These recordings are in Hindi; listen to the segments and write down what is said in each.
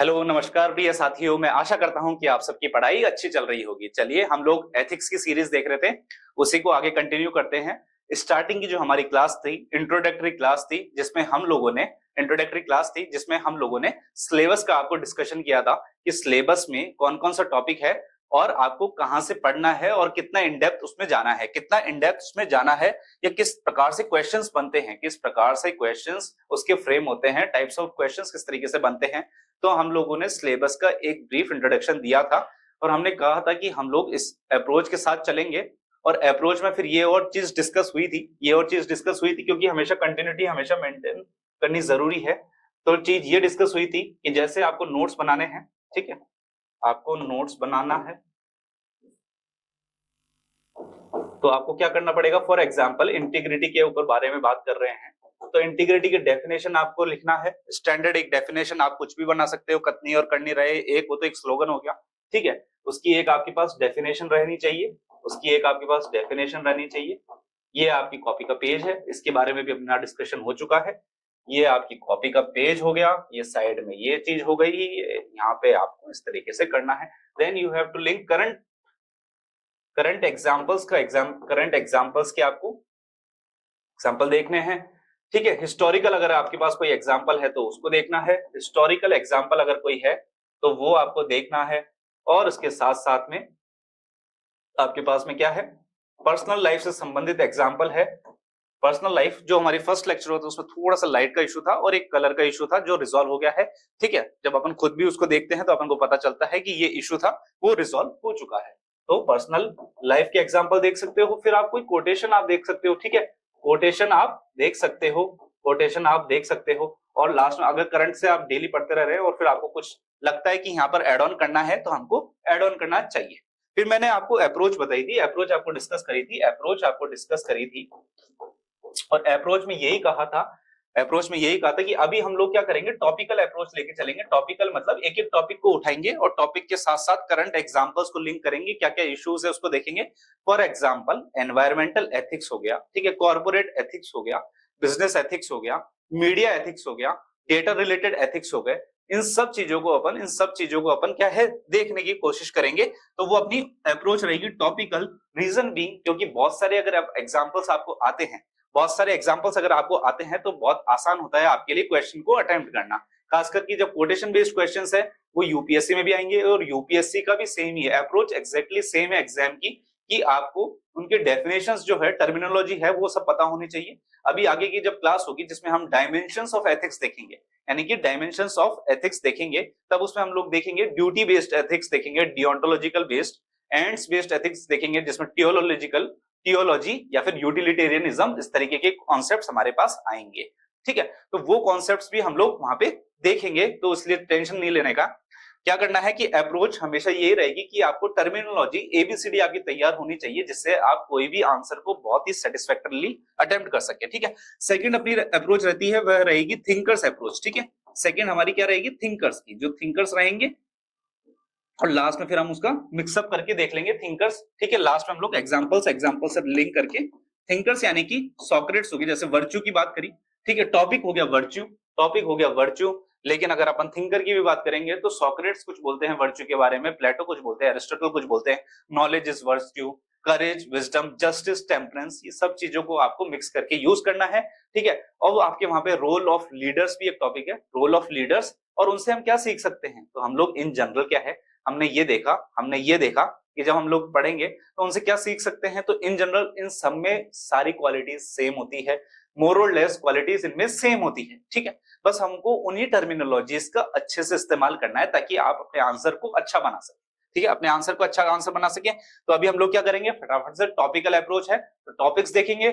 हेलो नमस्कार प्रिय साथियों, मैं आशा करता हूं कि आप सबकी पढ़ाई अच्छी चल रही होगी। चलिए, हम लोग एथिक्स की सीरीज देख रहे थे, उसी को आगे कंटिन्यू करते हैं। स्टार्टिंग की जो हमारी क्लास थी, इंट्रोडक्टरी क्लास थी, जिसमें हम लोगों ने सिलेबस का आपको डिस्कशन किया था कि सिलेबस में कौन कौन सा टॉपिक है और आपको कहां से पढ़ना है और कितना इन डेप्थ उसमें जाना है, या किस प्रकार से क्वेश्चंस बनते हैं, किस प्रकार से क्वेश्चंस उसके फ्रेम होते हैं, टाइप्स ऑफ क्वेश्चंस किस तरीके से बनते हैं। तो हम लोगों ने सिलेबस का एक ब्रीफ इंट्रोडक्शन दिया था और हमने कहा था कि हम लोग इस अप्रोच के साथ चलेंगे। और अप्रोच में फिर ये और चीज डिस्कस हुई थी क्योंकि हमेशा कंटिन्यूटी हमेशा मेंटेन करनी जरूरी है। तो चीज ये डिस्कस हुई थी कि जैसे आपको नोट्स बनाने हैं, ठीक है, आपको नोट्स बनाना है तो आपको क्या करना पड़ेगा। फॉर एग्जाम्पल, इंटीग्रिटी के ऊपर बारे में बात कर रहे हैं तो इंटीग्रिटी की डेफिनेशन आपको लिखना है। स्टैंडर्ड एक डेफिनेशन, आप कुछ भी बना सकते हो, कतनी और करनी रहे एक, वो तो एक स्लोगन हो गया, ठीक है। उसकी एक आपके पास डेफिनेशन रहनी चाहिए। ये आपकी कॉपी का पेज है, इसके बारे में भी अपना डिस्कशन हो चुका है। ये आपकी कॉपी का पेज हो गया, ये साइड में ये चीज हो गई, यहाँ पे आपको इस तरीके से करना है। Then you have to link current examples के आपको एग्जांपल देखने हैं, ठीक है। हिस्टोरिकल अगर आपके पास कोई एग्जांपल है तो उसको देखना है, हिस्टोरिकल एग्जांपल अगर कोई है तो वो आपको देखना है। और उसके साथ साथ में आपके पास में क्या है, पर्सनल लाइफ से संबंधित एग्जांपल है। पर्सनल लाइफ जो हमारी फर्स्ट लेक्चर होता है उसमें थोड़ा सा लाइट का इशू था और एक कलर का इशू था जो रिजॉल्व हो गया है, ठीक है। जब अपन खुद भी उसको देखते हैं तो अपन को पता चलता है कि ये इशू था, वो रिजॉल्व हो चुका है। तो पर्सनल लाइफ के एग्जांपल देख सकते हो, फिर आप कोई कोटेशन आप देख सकते हो, ठीक है, कोटेशन आप देख सकते हो। और लास्ट में अगर करंट से आप डेली पढ़ते रह रहे हैं और फिर आपको कुछ लगता है कि यहाँ पर एड ऑन करना है तो हमको एड ऑन करना चाहिए। फिर मैंने आपको अप्रोच बताई थी, अप्रोच आपको डिस्कस करी थी और अप्रोच में यही कहा था कि अभी हम लोग क्या करेंगे, टॉपिकल अप्रोच लेके चलेंगे। टॉपिकल मतलब एक एक टॉपिक को उठाएंगे और टॉपिक के साथ साथ करंट एग्जांपल्स को लिंक करेंगे, क्या क्या इश्यूज है उसको देखेंगे। फॉर एग्जांपल, एनवायरमेंटल एथिक्स हो गया, ठीक है, कॉर्पोरेट एथिक्स हो गया, बिजनेस एथिक्स हो गया, मीडिया एथिक्स हो गया, डेटा रिलेटेड एथिक्स हो गए। इन सब चीजों को अपन क्या है देखने की कोशिश करेंगे। तो वो अपनी अप्रोच रहेगी टॉपिकल। रीजन भी क्योंकि बहुत सारे अगर एग्जांपल्स अगर आपको आते हैं तो बहुत आसान होता है आपके लिए क्वेश्चन को अटेम्प्ट करना। खास करके जब कोटेशन बेस्ड क्वेश्चंस है वो यूपीएससी में भी आएंगे और यूपीएससी का भी सेम ही है, अप्रोच एग्जैक्टली सेम है एग्जाम की, कि आपको उनके डेफिनेशंस जो है, टर्मिनोलॉजी है, वो सब पता होनी चाहिए। अभी आगे की जब क्लास होगी जिसमें हम डायमेंशंस ऑफ एथिक्स देखेंगे, यानी कि डायमेंशंस ऑफ एथिक्स देखेंगे, तब उसमें हम लोग देखेंगे ड्यूटी बेस्ड एथिक्स देखेंगे, डियोंटोलॉजिकल बेस्ड, एंड्स बेस्ड एथिक्स देखेंगे, जिसमें थियोलॉजी या फिर यूटिलिटेरियनिज्म, इस तरीके के कॉन्सेप्ट्स हमारे पास आएंगे, ठीक है। तो वो कॉन्सेप्ट्स भी हम लोग वहां पे देखेंगे, तो इसलिए टेंशन नहीं लेने का। क्या करना है कि अप्रोच हमेशा ये रहेगी कि आपको टर्मिनोलॉजी एबीसीडी आपकी तैयार होनी चाहिए, जिससे आप कोई भी आंसर को बहुत ही सेटिस्फैक्टरली अटेम्प्ट कर सके, ठीक है। सेकंड अपनी अप्रोच रहती है वह रहेगी थिंकर्स अप्रोच, ठीक है। सेकंड हमारी क्या रहेगी, थिंकर्स की, जो थिंकर्स रहेंगे, और लास्ट में फिर हम उसका मिक्सअप करके देख लेंगे थिंकर्स, ठीक है। लास्ट में हम लोग एग्जांपल से लिंक करके थिंकर्स यानी कि सॉक्रेट्स होगी, जैसे वर्च्यू की बात करी, ठीक है, टॉपिक हो गया वर्च्यू। लेकिन अगर अपन थिंकर की भी बात करेंगे तो सॉक्रेट्स कुछ बोलते हैं वर्च्यू के बारे में, प्लेटो कुछ बोलते हैं, एरिस्टोटल कुछ बोलते हैं, knowledge is virtue, courage, wisdom, justice, temperance, ये सब चीजों को आपको मिक्स करके यूज करना है, ठीक है। और आपके वहां पे रोल ऑफ लीडर्स भी एक टॉपिक है, रोल ऑफ लीडर्स, और उनसे हम क्या सीख सकते हैं। तो हम लोग इन जनरल क्या है, हमने ये देखा कि जब हम लोग पढ़ेंगे तो उनसे क्या सीख सकते हैं। तो इन जनरल इन सब में सारी क्वालिटीज सेम होती है, मोर और लेस क्वालिटीज इनमें सेम होती है, ठीक है। बस हमको उन्हीं टर्मिनोलॉजीज का अच्छे से इस्तेमाल करना है ताकि आप अपने आंसर को अच्छा बना सके, ठीक है, अपने आंसर को अच्छा आंसर बना सके। तो अभी हम लोग क्या करेंगे, फटाफट से टॉपिकल अप्रोच है तो टॉपिक्स देखेंगे,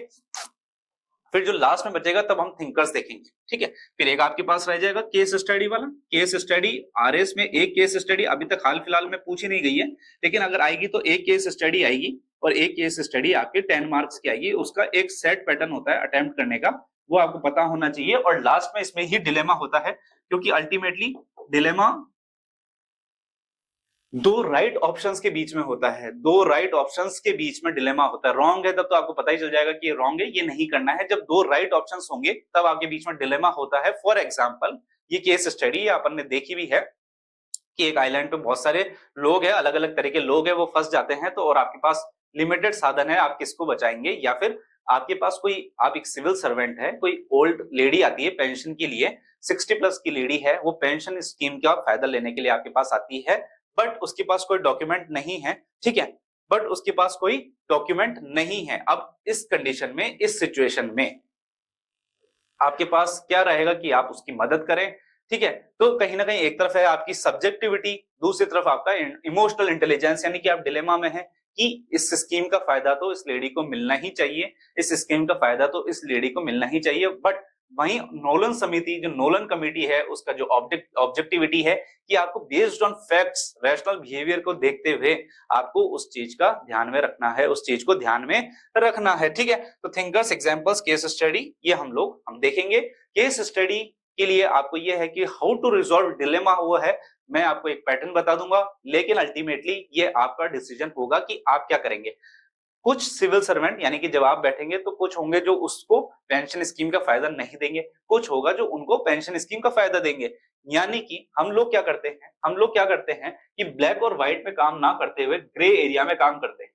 फिर जो लास्ट में बचेगा तब हम थिंकर्स देखेंगे, ठीक है। फिर एक आपके पास रह जाएगा केस स्टडी वाला। केस स्टडी आरएस में एक केस स्टडी अभी तक हाल फिलहाल में पूछी नहीं गई है, लेकिन अगर आएगी तो एक केस स्टडी आएगी और एक केस स्टडी आपके 10 मार्क्स की आएगी। उसका एक सेट पैटर्न होता है अटेम्प्ट करने का, वो आपको पता होना चाहिए। और लास्ट में इसमें ही डिलेमा होता है, क्योंकि अल्टीमेटली डिलेमा दो राइट ऑप्शंस के बीच में होता है, डिलेमा होता है। रॉन्ग है तब तो आपको पता ही चल जाएगा कि ये रॉन्ग है, ये नहीं करना है। जब दो राइट ऑप्शंस होंगे तब आपके बीच में डिलेमा होता है। फॉर एग्जांपल, ये केस स्टडी अपन ने देखी भी है, कि एक आइलैंड पे बहुत सारे लोग हैं, अलग अलग तरह के लोग हैं, वो फंस जाते हैं, तो और आपके पास लिमिटेड साधन है, आप किसको बचाएंगे? या फिर आपके पास कोई, आप एक सिविल सर्वेंट है, कोई ओल्ड लेडी आती है पेंशन के लिए, 60 प्लस की लेडी है, वो पेंशन स्कीम का फायदा लेने के लिए आपके पास आती है, बट उसके पास कोई डॉक्यूमेंट नहीं है, ठीक है, बट उसके पास कोई डॉक्यूमेंट नहीं है। अब इस कंडीशन में, इस सिचुएशन में आपके पास क्या रहेगा कि आप उसकी मदद करें, ठीक है। तो कहीं ना कहीं एक तरफ है आपकी सब्जेक्टिविटी, दूसरी तरफ आपका इमोशनल इंटेलिजेंस, यानी कि आप डिलेमा में है कि इस स्कीम का फायदा तो इस लेडी को मिलना ही चाहिए, इस स्कीम का फायदा तो इस लेडी को मिलना ही चाहिए, बट वहीं नोलन समिति, जो नोलन कमेटी है, उसका जो ऑब्जेक्टिविटी है कि आपको based on facts, rational behaviour को देखते हुए आपको उस चीज का ध्यान में रखना है, उस चीज को ध्यान में रखना है, ठीक है। तो थिंकर्स, एग्जांपल्स, केस स्टडी, ये हम देखेंगे। केस स्टडी के लिए आपको ये है कि हाउ टू रिजॉल्व डिलेमा, वो है मैं आपको एक पैटर्न बता दूंगा, लेकिन अल्टीमेटली ये आपका डिसीजन होगा कि आप क्या करेंगे। कुछ सिविल सर्वेंट, यानी कि जब आप बैठेंगे तो कुछ होंगे जो उसको पेंशन स्कीम का फायदा नहीं देंगे, कुछ होगा जो उनको पेंशन स्कीम का फायदा देंगे। यानी कि हम लोग क्या करते हैं कि ब्लैक और व्हाइट में काम ना करते हुए ग्रे एरिया में काम करते हैं।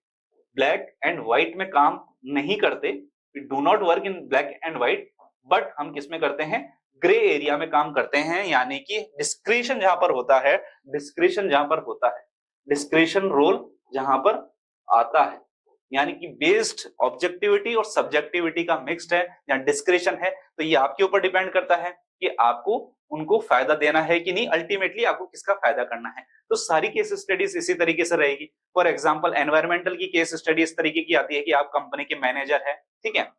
ब्लैक एंड व्हाइट में काम नहीं करते, we do not work in black and white, but हम किस में करते हैं? ग्रे एरिया में काम करते हैं। यानी कि डिस्क्रिशन जहां पर होता है, डिस्क्रिशन रोल जहां पर आता है, यानी कि बेस्ड ऑब्जेक्टिविटी और सब्जेक्टिविटी का मिक्स्ड है या डिस्क्रिशन है, तो ये आपके ऊपर डिपेंड करता है कि आपको उनको फायदा देना है कि नहीं, अल्टीमेटली आपको किसका फायदा करना है। तो सारी केस स्टडीज इसी तरीके से रहेगी। फॉर एग्जांपल एनवायरमेंटल की केस स्टडी इस तरीके की आती है कि आप कंपनी के मैनेजर है, ठीक है,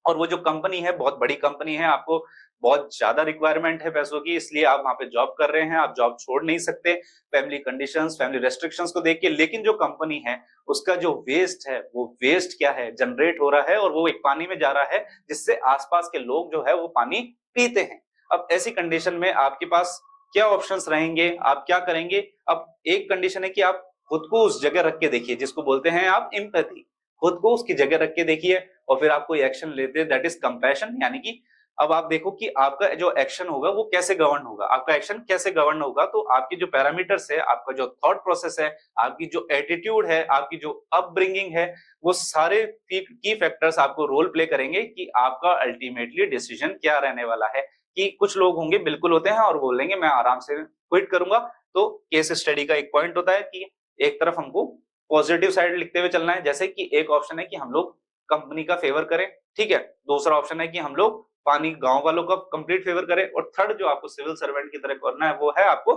और वो जो कंपनी है बहुत बड़ी कंपनी है, आपको बहुत ज्यादा रिक्वायरमेंट है पैसों की, इसलिए आप वहां पे जॉब कर रहे हैं, आप जॉब छोड़ नहीं सकते फैमिली कंडीशंस, फैमिली रेस्ट्रिक्शंस को देख के। लेकिन जो कंपनी है उसका जो वेस्ट है, वो वेस्ट क्या है, जनरेट हो रहा है और वो एक पानी में जा रहा है, जिससे आसपास के लोग जो है वो पानी पीते हैं। अब ऐसी कंडीशन में आपके पास क्या ऑप्शंस रहेंगे, आप क्या करेंगे? अब एक कंडीशन है कि आप खुद को उस जगह रख के देखिए, जिसको बोलते हैं आप एम्पैथी, खुद को उसकी जगह रख के देखिए और फिर आप कोई एक्शन लेते हैं, दैट इज कंपैशन। यानी कि अब आप देखो कि आपका जो एक्शन होगा वो कैसे गवर्न होगा, आपका एक्शन कैसे गवर्न होगा। तो आपकी जो पैरामीटर्स है, आपका जो थॉट प्रोसेस है, आपकी जो एटीट्यूड है, आपकी जो अपब्रिंगिंग है, वो सारे की फैक्टर्स आपको रोल प्ले करेंगे कि आपका अल्टीमेटली डिसीजन क्या रहने वाला है। कि कुछ लोग होंगे, बिल्कुल होते हैं, और बोलेंगे मैं आराम से क्विट करूंगा। तो केस स्टडी का एक पॉइंट होता है कि एक तरफ हमको पॉजिटिव साइड लिखते हुए चलना है, जैसे कि एक ऑप्शन है कि हम लोग कंपनी का फेवर करें, ठीक है, दूसरा ऑप्शन है कि हम लोग पानी गांव वालों का कंप्लीट फेवर करें, और थर्ड जो आपको सिविल सर्वेंट की तरह करना है वो है आपको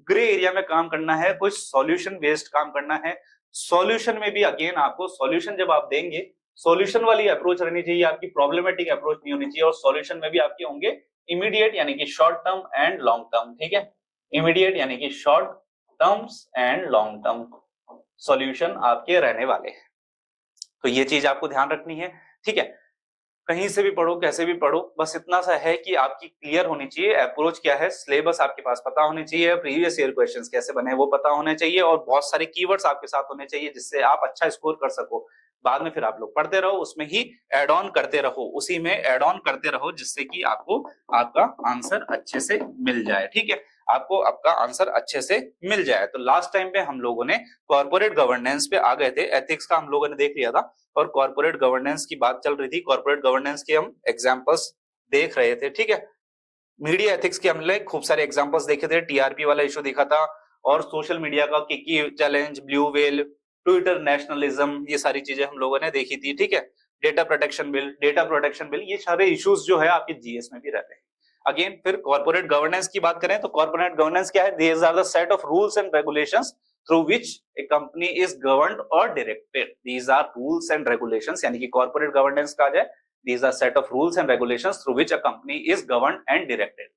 ग्रे एरिया में काम करना है, कोई सॉल्यूशन बेस्ड काम करना है। सॉल्यूशन में भी अगेन आपको सॉल्यूशन जब आप देंगे, सॉल्यूशन वाली अप्रोच रहनी चाहिए, आपकी प्रॉब्लमेटिक अप्रोच नहीं होनी चाहिए। और सॉल्यूशन में भी आपके होंगे इमीडिएट यानी कि short term and long term, ठीक है, इमीडिएट यानी कि short terms and long term solution आपके रहने वाले हैं। तो ये चीज आपको ध्यान रखनी है, ठीक है। कहीं से भी पढ़ो, कैसे भी पढ़ो, बस इतना सा है कि आपकी क्लियर होनी चाहिए अप्रोच क्या है, सिलेबस आपके पास पता होनी चाहिए, प्रीवियस ईयर क्वेश्चंस कैसे बने वो पता होने चाहिए, और बहुत सारे कीवर्ड्स आपके साथ होने चाहिए जिससे आप अच्छा स्कोर कर सको। बाद में फिर आप लोग पढ़ते रहो, उसमें ही एड ऑन करते रहो, उसी में एड ऑन करते रहो, जिससे कि आपको आपका आंसर अच्छे से मिल जाए, ठीक है, आपको आपका आंसर अच्छे से मिल जाए। तो लास्ट टाइम पे हम लोगों ने कॉर्पोरेट गवर्नेंस पे आ गए थे, एथिक्स का हम लोगों ने देख लिया था, और कॉर्पोरेट गवर्नेंस की बात चल रही थी, कॉर्पोरेट गवर्नेंस के हम एग्जांपल्स देख रहे थे, ठीक है। मीडिया एथिक्स के हमने खूब सारे एग्जांपल्स देखे थे, टीआरपी वाला इशू देखा था, और सोशल मीडिया का Kiki challenge, blue whale, Twitter nationalism, ये सारी चीजें हम लोगों ने देखी थी, ठीक है। डेटा प्रोटेक्शन बिल, ये सारे इश्यूज जो है आपके जीएस में भी रहते हैं। अगेन फिर कॉर्पोरेट गवर्नेंस की बात करें तो कॉर्पोरेट गवर्नेंस क्या है? These are the set of rules and regulations through which a company is governed or directed. These are rules and regulations, यानी कि corporate governance कहा जाए, these are set of rules and regulations through which a company is governed and directed.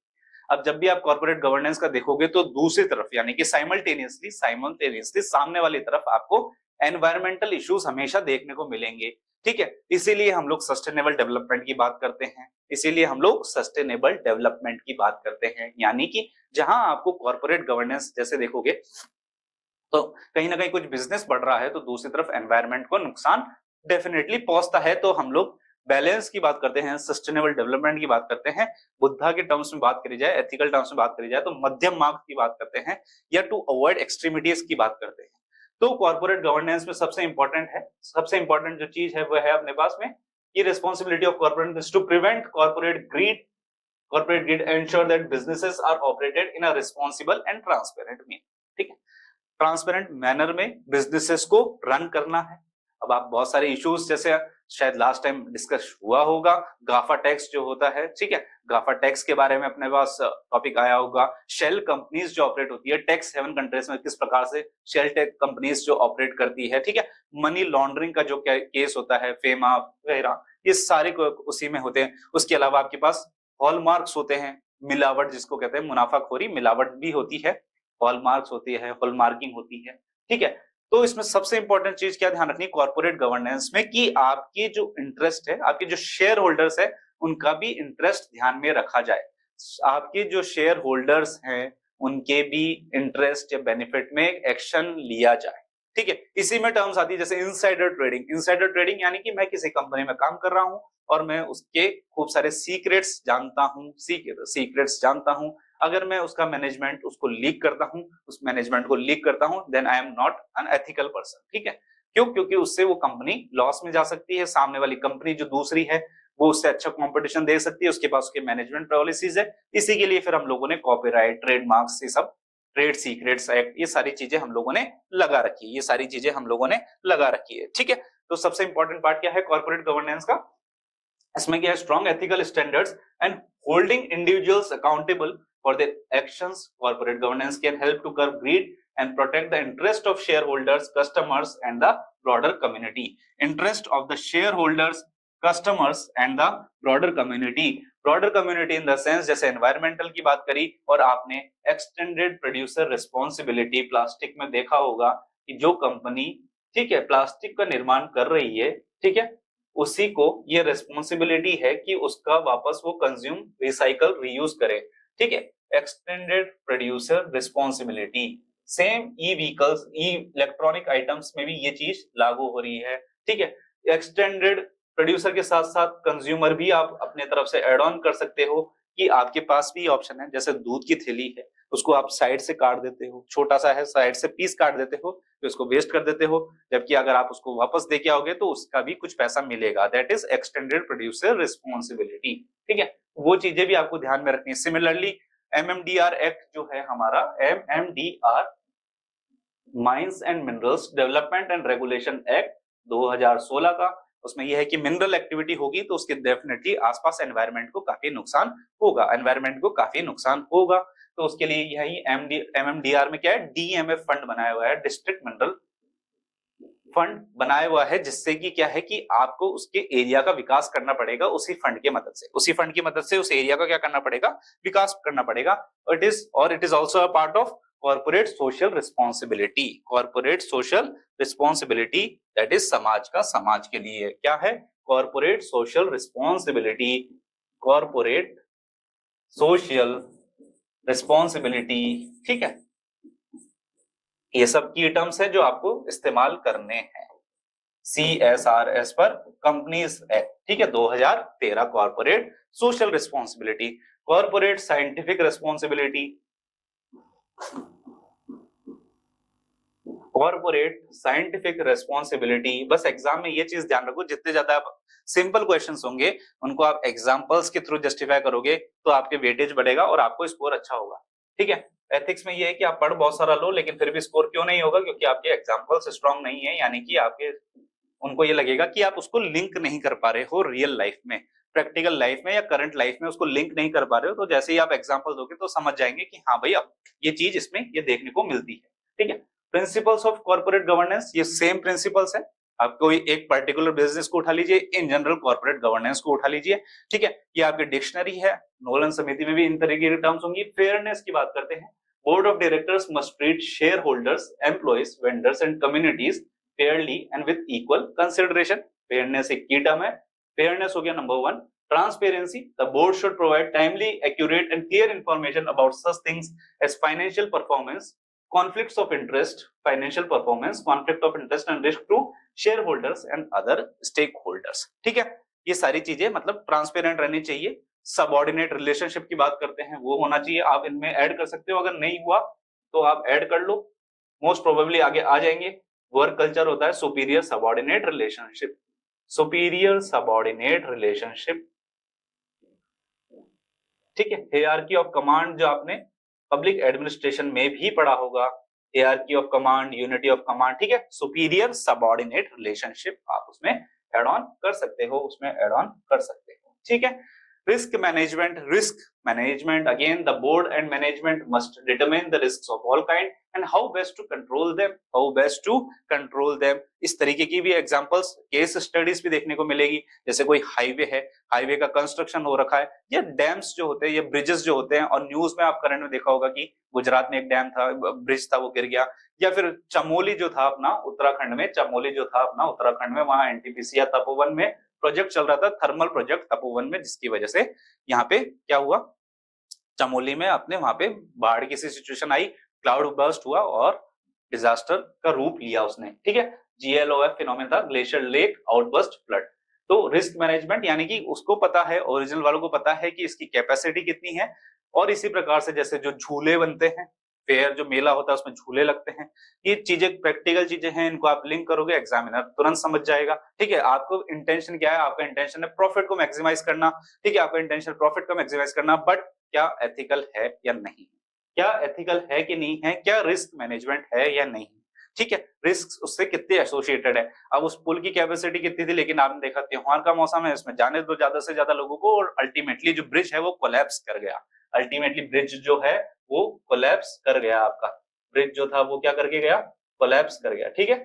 अब जब भी आप कॉर्पोरेट गवर्नेंस का देखोगे तो दूसरी तरफ यानी कि साइमल्टेनियसली सामने वाली तरफ आपको एनवायरमेंटल इश्यूज हमेशा देखने को मिलेंगे, ठीक है। इसीलिए हम लोग सस्टेनेबल डेवलपमेंट की बात करते हैं, यानी कि जहां आपको कॉर्पोरेट गवर्नेंस जैसे देखोगे तो कहीं ना कहीं कुछ बिजनेस बढ़ रहा है तो दूसरी तरफ एनवायरमेंट को नुकसान डेफिनेटली पहुंचता है, तो हम लोग बैलेंस की बात करते हैं, सस्टेनेबल डेवलपमेंट की बात करते हैं, बुद्धा के टर्म्स में बात करी जाए, एथिकल टर्म्स में बात करी जाए तो मध्यम मार्ग की बात करते हैं, या टू अवॉइड एक्सट्रीमिटीज की बात करते हैं। तो कॉर्पोरेट गवर्नेंस में सबसे इंपॉर्टेंट जो चीज है वो है अपने पास में, ये responsibility of corporate is to prevent corporate greed ensure that businesses are operated in a responsible and transparent way. ठीक है, ट्रांसपेरेंट मैनर में बिजनेसेस को रन करना है। अब आप बहुत सारे इश्यूज, जैसे शायद लास्ट टाइम डिस्कस हुआ होगा, गाफा टैक्स जो होता है, ठीक है, गाफा टैक्स के बारे में अपने पास टॉपिक आया होगा। शेल कंपनीज जो ऑपरेट होती है टैक्स हेवन कंट्रीज में, किस प्रकार से शेल टैक्स कंपनीज जो ऑपरेट करती है, ठीक है, मनी लॉन्ड्रिंग का जो केस होता है, फेमा वगैरह, ये सारे उसी में होते हैं। उसके अलावा आपके पास हॉलमार्क्स होते हैं, मिलावट जिसको कहते हैं, मुनाफाखोरी, मिलावट भी होती है, हॉलमार्क्स होती है, हॉलमार्किंग होती है। ठीक है, तो इसमें सबसे इंपॉर्टेंट चीज क्या ध्यान रखनी कॉर्पोरेट गवर्नेंस में, कि आपके जो इंटरेस्ट है, आपके जो शेयर होल्डर्स है, उनका भी इंटरेस्ट ध्यान में रखा जाए। आपके जो शेयर होल्डर्स हैं उनके भी इंटरेस्ट या बेनिफिट में एक्शन लिया जाए। ठीक है, इसी में टर्म्स आती है जैसे इनसाइडर ट्रेडिंग। इनसाइडर ट्रेडिंग यानी कि मैं किसी कंपनी में काम कर रहा हूं और मैं उसके खूब सारे सीक्रेट्स जानता हूं, अगर मैं उसका मैनेजमेंट उसको लीक करता हूं, उस मैनेजमेंट को लीक करता हूं, then I am not an ethical person. ठीक है, क्यों? क्योंकि उससे वो कंपनी लॉस में जा सकती है, सामने वाली कंपनी जो दूसरी है वो उससे अच्छा कंपटीशन दे सकती है, उसके पास उसके मैनेजमेंट पॉलिसीज है। इसी के लिए फिर हम लोगों ने कॉपीराइट, ट्रेडमार्क्स, ये सब, ट्रेड सीक्रेट्स एक्ट, ये सारी चीजें हम लोगों ने लगा रखी है। ठीक है, तो सबसे इंपॉर्टेंट पार्ट क्या है कॉर्पोरेट गवर्नेंस का? इसमें क्या है, strong ethical standards and holding individuals accountable for their actions. Corporate governance can help to curb greed and protect the interest of shareholders, customers and the broader community. Interest of the shareholders, customers and the broader community. Broader community in the sense जैसे environmental की बात करी, और आपने extended producer responsibility प्लास्टिक में देखा होगा कि जो कंपनी, ठीक है, प्लास्टिक का निर्माण कर रही है, ठीक है, उसी को ये रिस्पॉन्सिबिलिटी है कि उसका वापस वो कंज्यूम, रिसाइकल, रीयूज करे। ठीक है, एक्सटेंडेड प्रोड्यूसर रिस्पॉन्सिबिलिटी। सेम ई व्हीकल्स, ई इलेक्ट्रॉनिक आइटम्स में भी ये चीज लागू हो रही है। ठीक है, एक्सटेंडेड प्रोड्यूसर के साथ साथ कंज्यूमर भी आप अपने तरफ से एड ऑन कर सकते हो, कि आपके पास भी ऑप्शन है, जैसे दूध की थैली है, उसको आप साइड से काट देते हो, छोटा सा है, साइड से पीस काट देते हो, तो उसको वेस्ट कर देते हो, जबकि अगर आप उसको वापस दे के आओगे तो उसका भी कुछ पैसा मिलेगा। That is extended producer responsibility. ठीक है, वो चीजें भी आपको ध्यान में रखनी है। सिमिलरली एमएमडीआर एक्ट जो है हमारा, MMDR, mines and minerals development and regulation act 2016 का, उसमें यह है कि मिनरल एक्टिविटी होगी तो उसके डेफिनेटली आसपास एनवायरनमेंट को काफी नुकसान होगा, तो उसके लिए यही एमएमडीआर में क्या है, डीएमएफ फंड बनाया हुआ है, डिस्ट्रिक्ट मिनरल फंड बनाया हुआ है, जिससे कि क्या है कि आपको उसके एरिया का विकास करना पड़ेगा, उसी फंड की मदद से उस एरिया का क्या करना पड़ेगा, विकास करना पड़ेगा। It is also a part of corporate social responsibility, that is समाज के लिए क्या है, कॉर्पोरेट सोशल रिस्पॉन्सिबिलिटी। ठीक है, ये सब की टर्म्स है जो आपको इस्तेमाल करने हैं। CSRS पर कंपनीज एक्ट, ठीक है, 2013, corporate social responsibility, corporate scientific responsibility. बस एग्जाम में ये चीज ध्यान रखो, जितने ज्यादा सिंपल क्वेश्चंस होंगे उनको आप एग्जांपल्स के थ्रू जस्टिफाई करोगे तो आपके वेटेज बढ़ेगा और आपको स्कोर अच्छा होगा। ठीक है, एथिक्स में ये है कि आप पढ़ बहुत सारा लो लेकिन फिर भी स्कोर क्यों नहीं होगा, क्योंकि आपके एग्जांपल्स स्ट्रांग नहीं है, यानी कि आपके उनको ये लगेगा कि आप उसको लिंक नहीं कर पा रहे हो रियल लाइफ में, प्रैक्टिकल लाइफ में या करंट लाइफ में उसको लिंक नहीं कर पा रहे हो। तो जैसे ही आप एग्जांपल दोगे तो समझ जाएंगे कि हाँ भाई अब ये चीज इसमें ये देखने को मिलती है। ठीक है, प्रिंसिपल्स ऑफ कॉर्पोरेट गवर्नेंस, ये सेम प्रिंसिपल्स है। आप कोई एक पर्टिकुलर बिजनेस को उठा लीजिए, इन जनरल कॉर्पोरेट गवर्नेंस को उठा लीजिए। ठीक है, ये आपकी डिक्शनरी है, नोलन समिति में भी इन तरीके की टर्म्स होंगी। फेयरनेस की बात करते हैं, board of directors must treat share holders, employees, vendors and communities fairly and with equal consideration. Fairness एक की टर्म है, फेयरनेस हो गया number 1। Transparency, the board should provide timely, accurate and clear information about such things as financial performance, conflicts of interest, financial performance, conflict of interest and risk to shareholders and other stakeholders। ठीक है, ये सारी चीजें मतलब ट्रांसपेरेंट रहनी चाहिए। सबऑर्डिनेट रिलेशनशिप की बात करते हैं, वो होना चाहिए, आप इनमें ऐड कर सकते हो, अगर नहीं हुआ तो आप ऐड कर लो, मोस्ट प्रोबेबली आगे आ जाएंगे। वर्क कल्चर होता है superior subordinate relationship, superior subordinate relationship, ठीक है। हियरार्की ऑफ कमांड जो आपने पब्लिक एडमिनिस्ट्रेशन में भी पढ़ा होगा, hierarchy of command, unity of command, ठीक है। सुपीरियर सबऑर्डिनेट रिलेशनशिप आप उसमें एड ऑन कर सकते हो, उसमें एड ऑन कर सकते हो, ठीक है। Risk management again the board and management must determine the risks of all kind and how best to control them, इस तरीके की भी एग्जांपल्स, केस स्टडीज भी देखने को मिलेगी। जैसे कोई हाईवे है, हाईवे का कंस्ट्रक्शन हो रखा है, या डैम्स जो होते हैं, या ब्रिजेस जो होते हैं, और न्यूज में आप करंट में देखा होगा कि गुजरात में एक डैम था, ब्रिज था, वो गिर गया। या फिर चमोली जो था अपना उत्तराखंड में, वहां एनटीपीसी या तपोवन में प्रोजेक्ट चल रहा था, थर्मल प्रोजेक्ट तपोवन में, जिसकी वजह से यहाँ पे क्या हुआ, चमोली में अपने वहां पे बाढ़ की सी सिचुएशन आई, क्लाउड बर्स्ट हुआ और डिजास्टर का रूप लिया उसने, ठीक है। GLOF फिनोमेना था, ग्लेशियर लेक आउटबर्स्ट फ्लड। तो रिस्क मैनेजमेंट यानी कि उसको पता है, ओरिजिनल वालों को पता है कि इसकी कैपेसिटी कितनी है। और इसी प्रकार से जैसे जो झूले बनते हैं, फेयर जो मेला होता है उसमें झूले लगते हैं, ये चीजें प्रैक्टिकल चीजें हैं, इनको आप लिंक करोगे एग्जामिनर तुरंत समझ जाएगा, ठीक है। आपको इंटेंशन क्या है, आपका इंटेंशन है प्रॉफिट को मैक्सिमाइज करना, ठीक है, आपका इंटेंशन प्रॉफिट को मैक्सिमाइज करना, बट क्या एथिकल है या नहीं, क्या एथिकल है कि नहीं है, क्या रिस्क मैनेजमेंट है या नहीं, ठीक है। रिस्क उससे कितने एसोसिएटेड है। अब उस पुल की कैपेसिटी कितनी थी, लेकिन आपने देखा त्योहार का मौसम है, इसमें जाने दो ज्यादा से ज्यादा लोगों को, और अल्टीमेटली जो ब्रिज है वो कोलैप्स कर गया, अल्टीमेटली ब्रिज जो है वो कोलैप्स कर गया, आपका ब्रिज जो था वो क्या करके गया, कोलैप्स कर गया, ठीक है।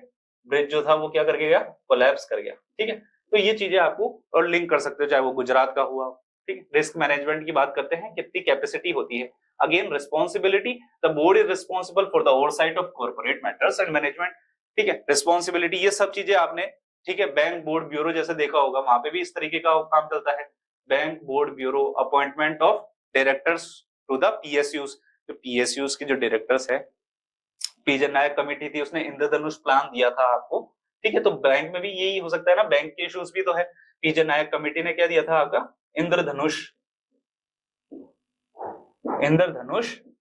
ब्रिज जो था वो क्या करके गया, कोलैप्स कर गया, ठीक है। तो ये चीजें आपको और लिंक कर सकते हो, चाहे वो गुजरात का हुआ, ठीक है। रिस्क मैनेजमेंट की बात करते हैं, कितनी कैपेसिटी होती है। Again responsibility, the board is responsible for the oversight of corporate matters and management, ठीक है। रिस्पॉन्सिबिलिटी, ये सब चीजें आपने, ठीक है, बैंक बोर्ड ब्यूरो जैसे देखा होगा, वहां पे भी इस तरीके का काम चलता है। Bank board bureau, appointment of directors to the PSUs, जो PSUs के जो डायरेक्टर्स है, पी जननायक कमेटी थी, उसने इंद्रधनुष प्लान दिया था आपको, ठीक है। तो बैंक में भी यही हो सकता है ना, बैंक के इश्यूज भी तो है। पी जननायक कमेटी ने क्या दिया था आपका, इंद्रधनुष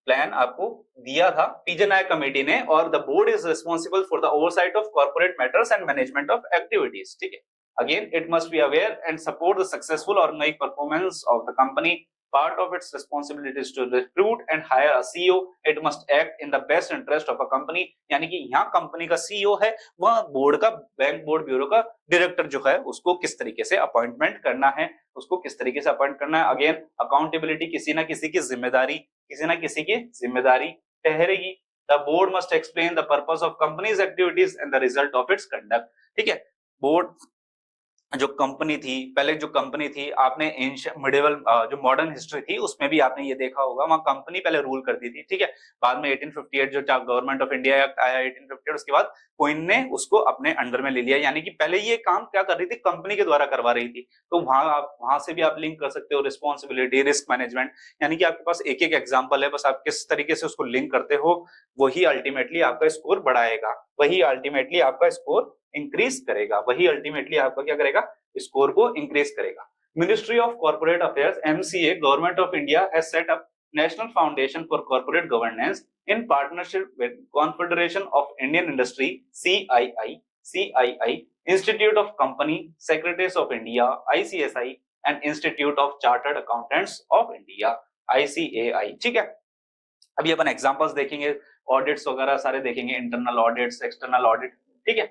प्लान आपको दिया था पीजे नायक कमेटी ने, और the board is responsible for the oversight of corporate matters and management of activities, ठीक है। Again it must be aware and support the successful organise performance of the company, part of its responsibility is to recruit and hire a CEO, it must act in the best interest of a company, यानी कि यहाँ कंपनी का CEO है, वह बोर्ड का, बैंक बोर्ड ब्यूरो का डायरेक्टर जो है, उसको किस तरीके से अपॉइंटमेंट करना है, उसको किस तरीके से अपॉइंट करना है। अगेन अकाउंटेबिलिटी, किसी ना किसी की जिम्मेदारी ठहरेगी। The board must explain the purpose of companies activities and the result of its conduct, ठीक है। बोर्ड जो कंपनी थी, पहले जो कंपनी थी, आपने मिडिवल जो मॉडर्न हिस्ट्री थी उसमें भी आपने ये देखा होगा, वहां कंपनी पहले रूल करती थी, ठीक है। बाद में 1858 जो गवर्नमेंट ऑफ इंडिया एक्ट आया 1858, उसके बाद क्वीन ने उसको अपने अंडर में ले लिया, यानी कि पहले ये काम क्या कर रही थी, कंपनी के द्वारा करवा रही थी। तो वहां से भी आप लिंक कर सकते हो, रिस्पॉन्सिबिलिटी, रिस्क मैनेजमेंट, यानी कि आपके पास एक एक एग्जाम्पल है, बस आप किस तरीके से उसको लिंक करते हो, वही अल्टीमेटली आपका स्कोर बढ़ाएगा, वही अल्टीमेटली आपका स्कोर इंक्रीज करेगा, वही अल्टीमेटली आपका क्या करेगा, स्कोर को इंक्रीज करेगा। Ministry of corporate affairs MCA, government of India has set up national foundation for corporate governance in partnership with confederation of Indian industry CII, institute of company secretaries of India ICSI and institute of chartered accountants of India ICAI, ठीक है। अभी अपन एग्जांपल्स देखेंगे, ऑडिट्स वगैरह सारे देखेंगे, इंटरनल ऑडिट्स, एक्सटर्नल ऑडिट, ठीक है,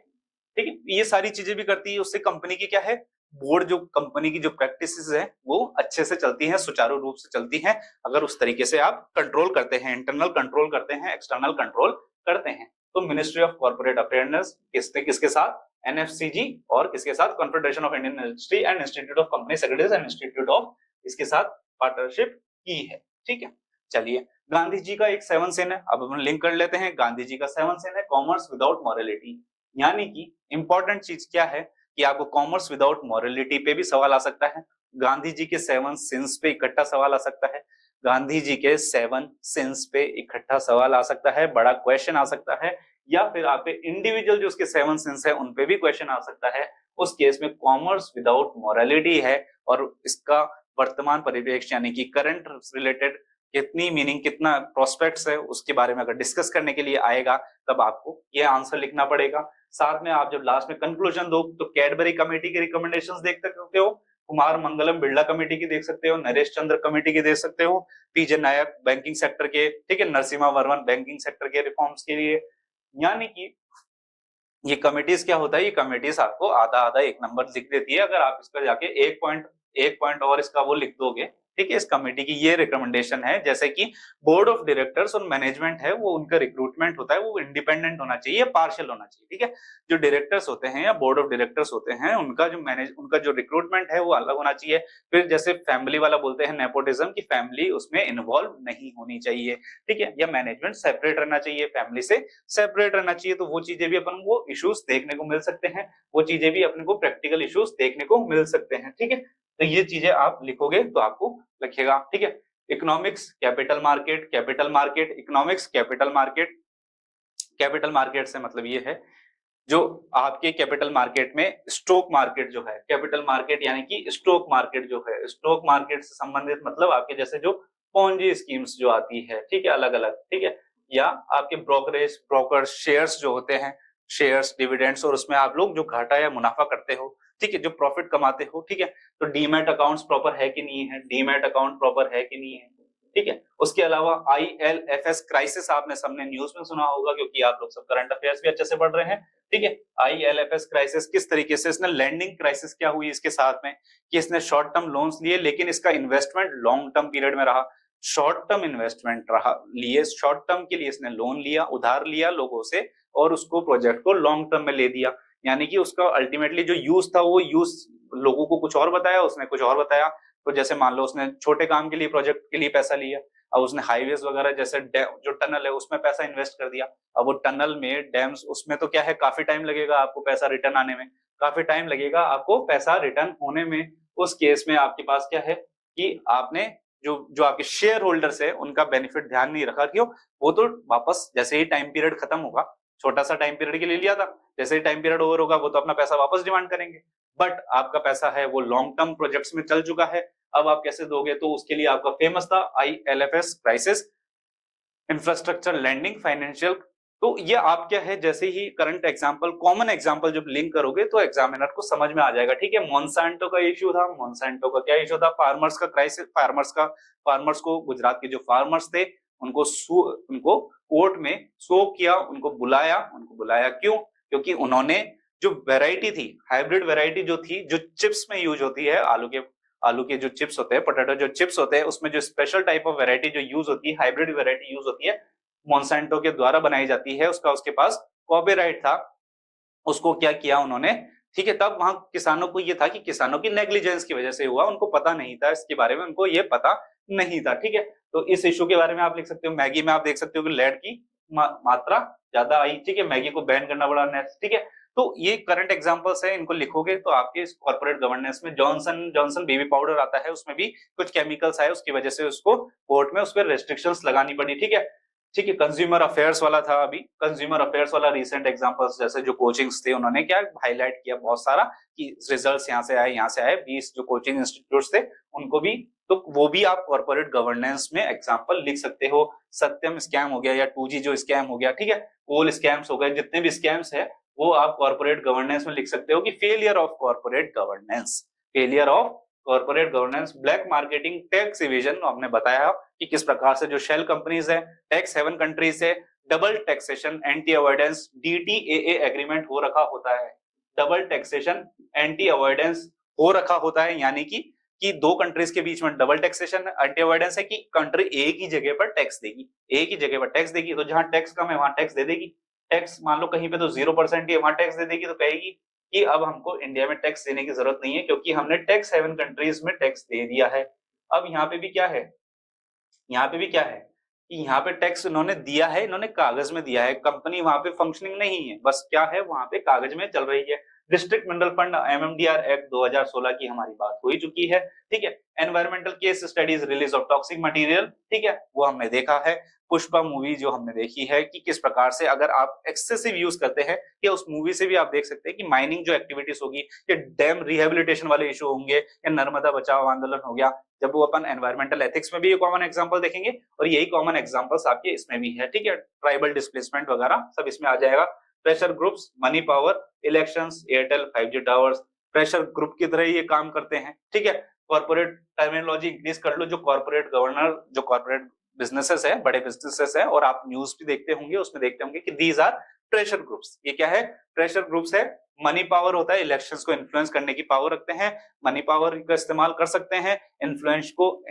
ठीक है। ये सारी चीजें भी करती है, उससे कंपनी की क्या है, बोर्ड जो कंपनी की जो प्रैक्टिसेस है वो अच्छे से चलती हैं, सुचारू रूप से चलती हैं, अगर उस तरीके से आप कंट्रोल करते हैं, इंटरनल कंट्रोल करते हैं, एक्सटर्नल कंट्रोल करते हैं। तो मिनिस्ट्री ऑफ कॉर्पोरेट अफेयर्स किसके साथ, NFCG, और किसके साथ, confederation of Indian industry and institute of company secretaries and institute of, इसके साथ पार्टनरशिप की है, ठीक है। चलिए, गांधी जी का एक 7 sin है, अब हम लिंक कर लेते हैं। गांधी जी का 7 sin है, कॉमर्स विदाउट मॉरलिटी, यानी कि इंपॉर्टेंट चीज क्या है कि आपको कॉमर्स विदाउट मॉरलिटी पे भी सवाल आ सकता है, गांधी जी के 7 sins पे इकट्ठा सवाल आ सकता है, गांधी जी के 7 sins पे इकट्ठा सवाल आ सकता है, बड़ा क्वेश्चन आ सकता है, या फिर आपके इंडिविजुअल जो उसके 7 sins है उन पे भी क्वेश्चन आ सकता है, उस केस में कॉमर्स विदाउट मोरालिटी है और इसका वर्तमान परिप्रेक्ष्य यानी कि करंट रिलेटेड कितनी मीनिंग, कितना प्रोस्पेक्ट्स है, उसके बारे में अगर डिस्कस करने के लिए आएगा तब आपको ये आंसर लिखना पड़ेगा। साथ में आप जब लास्ट में कंक्लूजन दो तो कैडबरी कमेटी के रिकमेंडेशंस देख सकते हो, कुमार मंगलम बिरला कमेटी की देख सकते हो, नरेश चंद्र कमेटी की देख सकते हो, पीजे नायक बैंकिंग सेक्टर के, ठीक है, नरसिम्हा वर्मन बैंकिंग सेक्टर के रिफॉर्म्स के लिए। यानी कि ये कमिटीज क्या होता है, ये कमिटीज आपको आधा आधा एक नंबर लिख देती है। अगर आप इस पर जाके एक पॉइंट और इसका वो लिख दोगे, ठीक है, इस कमेटी की ये रिकमेंडेशन है, जैसे कि बोर्ड ऑफ डायरेक्टर्स और मैनेजमेंट है वो उनका रिक्रूटमेंट होता है वो इंडिपेंडेंट होना चाहिए, पार्शियल होना चाहिए, ठीक है। जो डायरेक्टर्स होते हैं या बोर्ड ऑफ डायरेक्टर्स होते हैं उनका जो रिक्रूटमेंट है वो अलग होना चाहिए। फिर जैसे फैमिली वाला बोलते हैं नेपोटिज्म की फैमिली उसमें इन्वॉल्व नहीं होनी चाहिए, ठीक है, या मैनेजमेंट सेपरेट रहना चाहिए, फैमिली से सेपरेट रहना चाहिए। तो वो चीजें भी अपन को इश्यूज देखने को मिल सकते हैं, वो चीजें भी अपने को प्रैक्टिकल इश्यूज देखने को मिल सकते हैं, ठीक है। तो ये चीजें आप लिखोगे तो आपको लिखेगा, ठीक है। Economics capital market, capital market economics capital market, capital market से मतलब ये है जो आपके कैपिटल मार्केट में स्टॉक मार्केट जो है, कैपिटल मार्केट यानी कि स्टॉक मार्केट जो है, स्टॉक मार्केट से संबंधित मतलब आपके जैसे जो पोंजी स्कीम्स जो आती है, ठीक है, अलग अलग, ठीक है, या आपके ब्रोकर शेयर्स जो होते हैं, शेयर्स डिविडेंड्स, और उसमें आप लोग जो घाटा या मुनाफा करते हो, ठीक है, जो प्रॉफिट कमाते हो, ठीक है, तो डीमैट अकाउंट्स प्रॉपर है कि नहीं है, डीमैट अकाउंट प्रॉपर है कि नहीं है, ठीक है। उसके अलावा ILFS क्राइसिस आपने सबने न्यूज में सुना होगा क्योंकि आप लोग सब करंट अफेयर्स भी अच्छे से पढ़ रहे हैं, ठीक है। ILFS क्राइसिस किस तरीके से, इसने लैंडिंग क्राइसिस क्या हुई इसके साथ में कि इसने शॉर्ट टर्म लोन्स लिए लेकिन इसका इन्वेस्टमेंट लॉन्ग टर्म पीरियड में रहा, शॉर्ट टर्म इन्वेस्टमेंट रहा लिए, शॉर्ट टर्म के लिए इसने लोन लिया, उधार लिया लोगों से और उसको प्रोजेक्ट को लॉन्ग टर्म में ले दिया। यानी कि उसका अल्टीमेटली जो यूज था वो यूज लोगों को कुछ और बताया, उसने कुछ और बताया। तो जैसे मान लो उसने छोटे काम के लिए प्रोजेक्ट के लिए पैसा लिया, अब उसने हाईवेज वगैरह जैसे जो टनल है उसमें पैसा इन्वेस्ट कर दिया, अब वो टनल में डैम्स उसमें तो क्या है काफी टाइम लगेगा आपको पैसा रिटर्न आने में, काफी टाइम लगेगा आपको पैसा रिटर्न होने में। उस केस में आपके पास क्या है कि आपने जो आपके शेयर होल्डर्स है उनका बेनिफिट ध्यान नहीं रखा, क्यों, वो तो वापस जैसे ही टाइम पीरियड खत्म होगा, छोटा सा टाइम पीरियड के लिए लिया था, जैसे ही टाइम पीरियड ओवर होगा वो तो अपना पैसा वापस डिमांड करेंगे। बट आपका पैसा है वो लॉन्ग टर्म प्रोजेक्ट्स में चल चुका है, अब आप कैसे दोगे, तो उसके लिए आपका फेमस था ILFS crisis, infrastructure lending financial. तो ये आप क्या है जैसे ही करंट एग्जांपल कॉमन एग्जांपल जब लिंक करोगे तो एग्जामिनर को समझ में आ जाएगा, ठीक है। मोन्सेंटो का इश्यू था, मोन्सेंटो का क्या इश्यू था, फार्मर्स का क्राइसिस, फार्मर्स को गुजरात के जो फार्मर्स थे उनको कोर्ट में सो किया, उनको बुलाया क्यों, क्योंकि उन्होंने जो वेराइटी थी, हाइब्रिड वेराइटी जो थी, जो चिप्स में यूज होती है, आलू के जो चिप्स होते हैं, पोटैटो जो चिप्स होते हैं, उसमें जो स्पेशल टाइप ऑफ वेराइटी जो यूज होती है, हाइब्रिड वेराइटी यूज होती है, मोन्सेंटो के द्वारा बनाई जाती है, उसके पास कॉपीराइट था, उसको क्या किया उन्होंने, ठीक है। तब वहां किसानों को ये था कि किसानों की नेग्लिजेंस की वजह से हुआ, उनको पता नहीं था इसके बारे में, उनको ये पता नहीं था, ठीक है। तो इस इशू के बारे में आप लिख सकते हो। मैगी में आप देख सकते हो कि लेड की मात्रा ज्यादा आई, ठीक है, मैगी को बैन करना पड़ा नेक्स्ट, ठीक है। तो ये करंट एग्जांपल्स है, इनको लिखोगे तो आपके कॉर्पोरेट गवर्नेंस में जॉनसन बेबी पाउडर आता है, उसमें भी कुछ केमिकल्स आए, उसकी वजह से उसको कोर्ट में उस पर रेस्ट्रिक्शंस लगानी पड़ी, ठीक है, ठीक है। कंज्यूमर अफेयर्स वाला था, अभी कंज्यूमर अफेयर्स वाला रिसेंट एग्जांपल्स जैसे जो कोचिंग्स थे उन्होंने क्या हाईलाइट किया बहुत सारा कि रिजल्ट्स यहाँ से आए 20 जो कोचिंग इंस्टीट्यूट्स थे उनको भी, तो वो भी आप कॉर्पोरेट गवर्नेंस में एग्जांपल लिख सकते हो। सत्यम स्कैम हो गया या 2G जो स्कैम हो गया, ठीक है, कोल स्कैम्स हो गए, जितने भी स्कैम्स है वो आप कॉर्पोरेट गवर्नेंस में लिख सकते हो कि failure of corporate governance, black marketing, tax evasion, हमने बताया कि किस प्रकार से जो शेल कंपनीज है, टैक्स हेवन कंट्रीज है, double taxation, anti avoidance, DTAA agreement हो रखा होता है, डबल टैक्सेशन एंटी अवॉइडेंस हो रखा होता है, यानी कि दो कंट्रीज के बीच में डबल टैक्सेशन एंटी अवॉइडेंस है कि कंट्री एक ही जगह पर टैक्स देगी, तो जहां टैक्स कम है वहां टैक्स दे देगी, टैक्स मान लो कहीं पे तो 0% ही वहां टैक्स दे देगी, तो कहेगी कि अब हमको इंडिया में टैक्स देने की जरूरत नहीं है क्योंकि हमने टैक्स हेवन कंट्रीज में टैक्स दे दिया है। अब यहाँ पे भी क्या है कि यहाँ पे टैक्स इन्होंने दिया है, इन्होंने कागज में दिया है, कंपनी वहां पे फंक्शनिंग नहीं है, बस क्या है वहां पे कागज में चल रही है। District mineral fund MMDR act 2016 की हमारी बात हो ही चुकी है, ठीक है। Environmental case studies release of toxic material, ठीक है, वो हमने देखा है। पुष्पा मूवी जो हमने देखी है कि किस प्रकार से अगर आप एक्सेसिव यूज करते हैं, या उस मूवी से भी आप देख सकते हैं कि माइनिंग जो एक्टिविटीज होगी, या डैम रिहेबिलिटेशन वाले इशू होंगे, या नर्मदा बचाओ आंदोलन हो गया, जब वो अपन एनवायरमेंटल एथिक्स में भी ये कॉमन एग्जांपल देखेंगे, और यही कॉमन एग्जांपल्स आपके इसमें भी है, ठीक है। ट्राइबल डिस्प्लेसमेंट वगैरह सब इसमें आ जाएगा। Pressure groups, money power, elections, Airtel, 5G towers, pressure group की तरह ये काम करते हैं, ठीक है। कॉर्पोरेट टर्मिनोलॉजी इंक्रीज कर लो, जो कॉर्पोरेट गवर्नर, जो कॉर्पोरेट बिजनेसेस है, बड़े बिजनेसेस है, और आप न्यूज भी देखते होंगे, उसमें देखते होंगे कि दीज आर प्रेशर ग्रुप्स। ये क्या है? प्रेशर ग्रुप्स है। मनी पावर होता है, इलेक्शंस को इन्फ्लुएंस करने की पावर रखते हैं, मनी पावर का इस्तेमाल कर सकते हैं, इन्फ्लुएंस को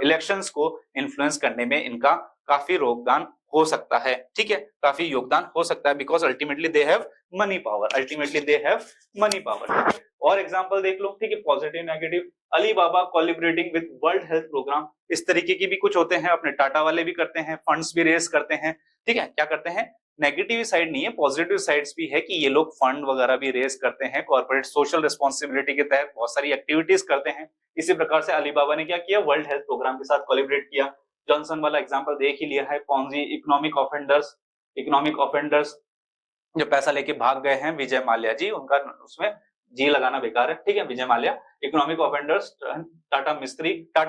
इलेक्शंस को इन्फ्लुएंस करने में इनका काफी योगदान हो सकता है, ठीक है, काफी योगदान हो सकता है, because ultimately they have money power, ultimately they have money power. और एग्जांपल देख लो, ठीक है, positive negative, Alibaba collaborating with world health program, इस तरीके की भी कुछ होते हैं, अपने टाटा वाले भी करते हैं, फंड्स भी रेज करते हैं, ठीक है। क्या करते हैं? नेगेटिव साइड नहीं है, पॉजिटिव साइड्स भी है कि ये लोग फंड वगैरह भी रेज करते हैं, कॉर्पोरेट सोशल रिस्पॉन्सिबिलिटी के तहत बहुत सारी एक्टिविटीज करते हैं। इसी प्रकार से अलीबाबा ने क्या किया? वर्ल्ड हेल्थ प्रोग्राम के साथ कोलैबोरेट किया। जॉनसन वाला एग्जांपल देख ही लिया है, पॉन्जी, इकोनॉमिक ऑफेंडर्स जो पैसा लेके भाग गए हैं, विजय माल्या जी, उनका उसमें जी लगाना बेकार है, ठीक है, विजय माल्या। इकोनॉमिक ऑफेंडर्स, टाटा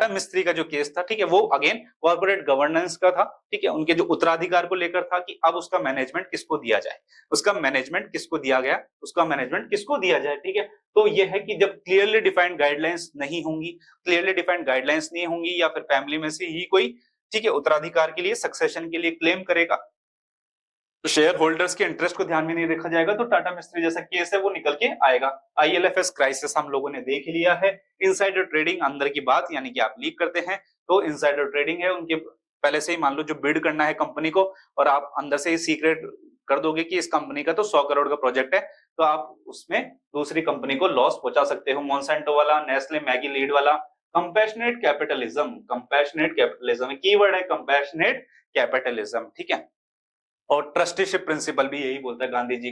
मिस्त्री का जो केस था, ठीक है, वो अगेन कॉर्पोरेट गवर्नेंस का था, ठीक है, उनके जो उत्तराधिकार को लेकर था कि अब उसका मैनेजमेंट किसको दिया जाए, उसका मैनेजमेंट किसको दिया गया, उसका मैनेजमेंट किसको दिया जाए, ठीक है। तो ये है कि जब क्लियरली डिफाइंड गाइडलाइंस नहीं होंगी, या फिर फैमिली में से ही कोई, ठीक है, उत्तराधिकार के लिए, सक्सेशन के लिए क्लेम करेगा, तो शेयर होल्डर्स के इंटरेस्ट को ध्यान में नहीं रखा जाएगा, तो टाटा मिस्त्री जैसा केस है वो निकल के आएगा। IL&FS क्राइसिस हम लोगों ने देख लिया है। इनसाइडर ट्रेडिंग, अंदर की बात, यानी कि आप लीक करते हैं तो इनसाइडर ट्रेडिंग है, उनके पहले से ही मान लो जो बिड करना है कंपनी को, और आप अंदर से ही सीक्रेट कर दोगे कि इस कंपनी का तो 100 करोड़ का प्रोजेक्ट है, तो आप उसमें दूसरी कंपनी को लॉस पहुंचा सकते हो। मॉन्सेंटो वाला, नेस्ले, मैगी लीड वाला। कंपैशनेट कैपिटलिज्म कीवर्ड है, कंपैशनेट कैपिटलिज्म, ठीक है। और ट्रस्टीशिप प्रिंसिपल भी यही बोलता है गांधी जी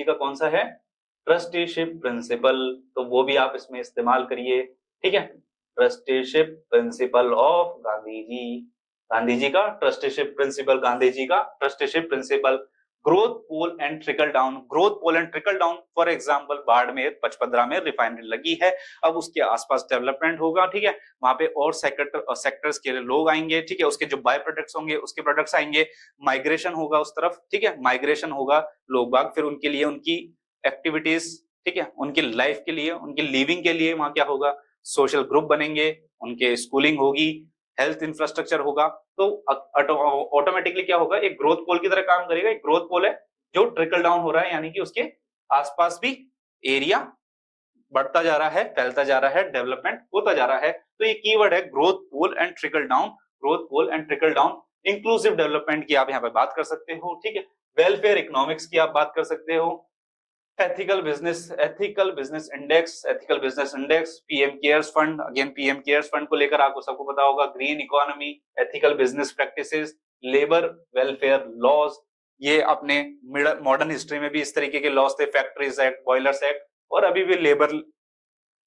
का कौन सा है? ट्रस्टीशिप प्रिंसिपल, तो वो भी आप इसमें इस्तेमाल करिए, ठीक है। Trusteeship principle of Gandhi ji का trusteeship principle. Growth pole and trickle down, for example Barmer, Pachpadra में रिफाइनरी लगी है, अब उसके आसपास डेवलपमेंट होगा, ठीक है, वहां पे और सेक्टर्स के लोग आएंगे, ठीक है, उसके जो बाय प्रोडक्ट्स होंगे उसके प्रोडक्ट्स आएंगे, माइग्रेशन होगा उस तरफ, ठीक है, माइग्रेशन होगा, लोग बाग फिर उनके लिए उनकी एक्टिविटीज, ठीक है, उनकी लाइफ के लिए, उनकी लिविंग के लिए वहां क्या होगा? सोशल ग्रुप बनेंगे, उनके स्कूलिंग होगी, हेल्थ इंफ्रास्ट्रक्चर होगा, तो ऑटोमेटिकली क्या होगा? एक ग्रोथ पोल की तरह काम करेगा। एक ग्रोथ पोल है जो ट्रिकल डाउन हो रहा है, यानी कि उसके आसपास भी एरिया बढ़ता जा रहा है, फैलता जा रहा है, डेवलपमेंट होता जा रहा है। तो ये कीवर्ड है growth pole and trickle down. Inclusive development की आप यहाँ पे बात कर सकते हो, ठीक है। वेलफेयर इकोनॉमिक्स की आप बात कर सकते हो। Ethical business index, PM cares fund, again PM cares fund को लेकर आपको सबको पता होगा। Green economy, ethical business practices, labour welfare laws, ये अपने मॉडर्न हिस्ट्री में भी इस तरीके के लॉज थे, फैक्ट्रीज एक्ट, बॉयलर्स एक्ट, और अभी भी लेबर,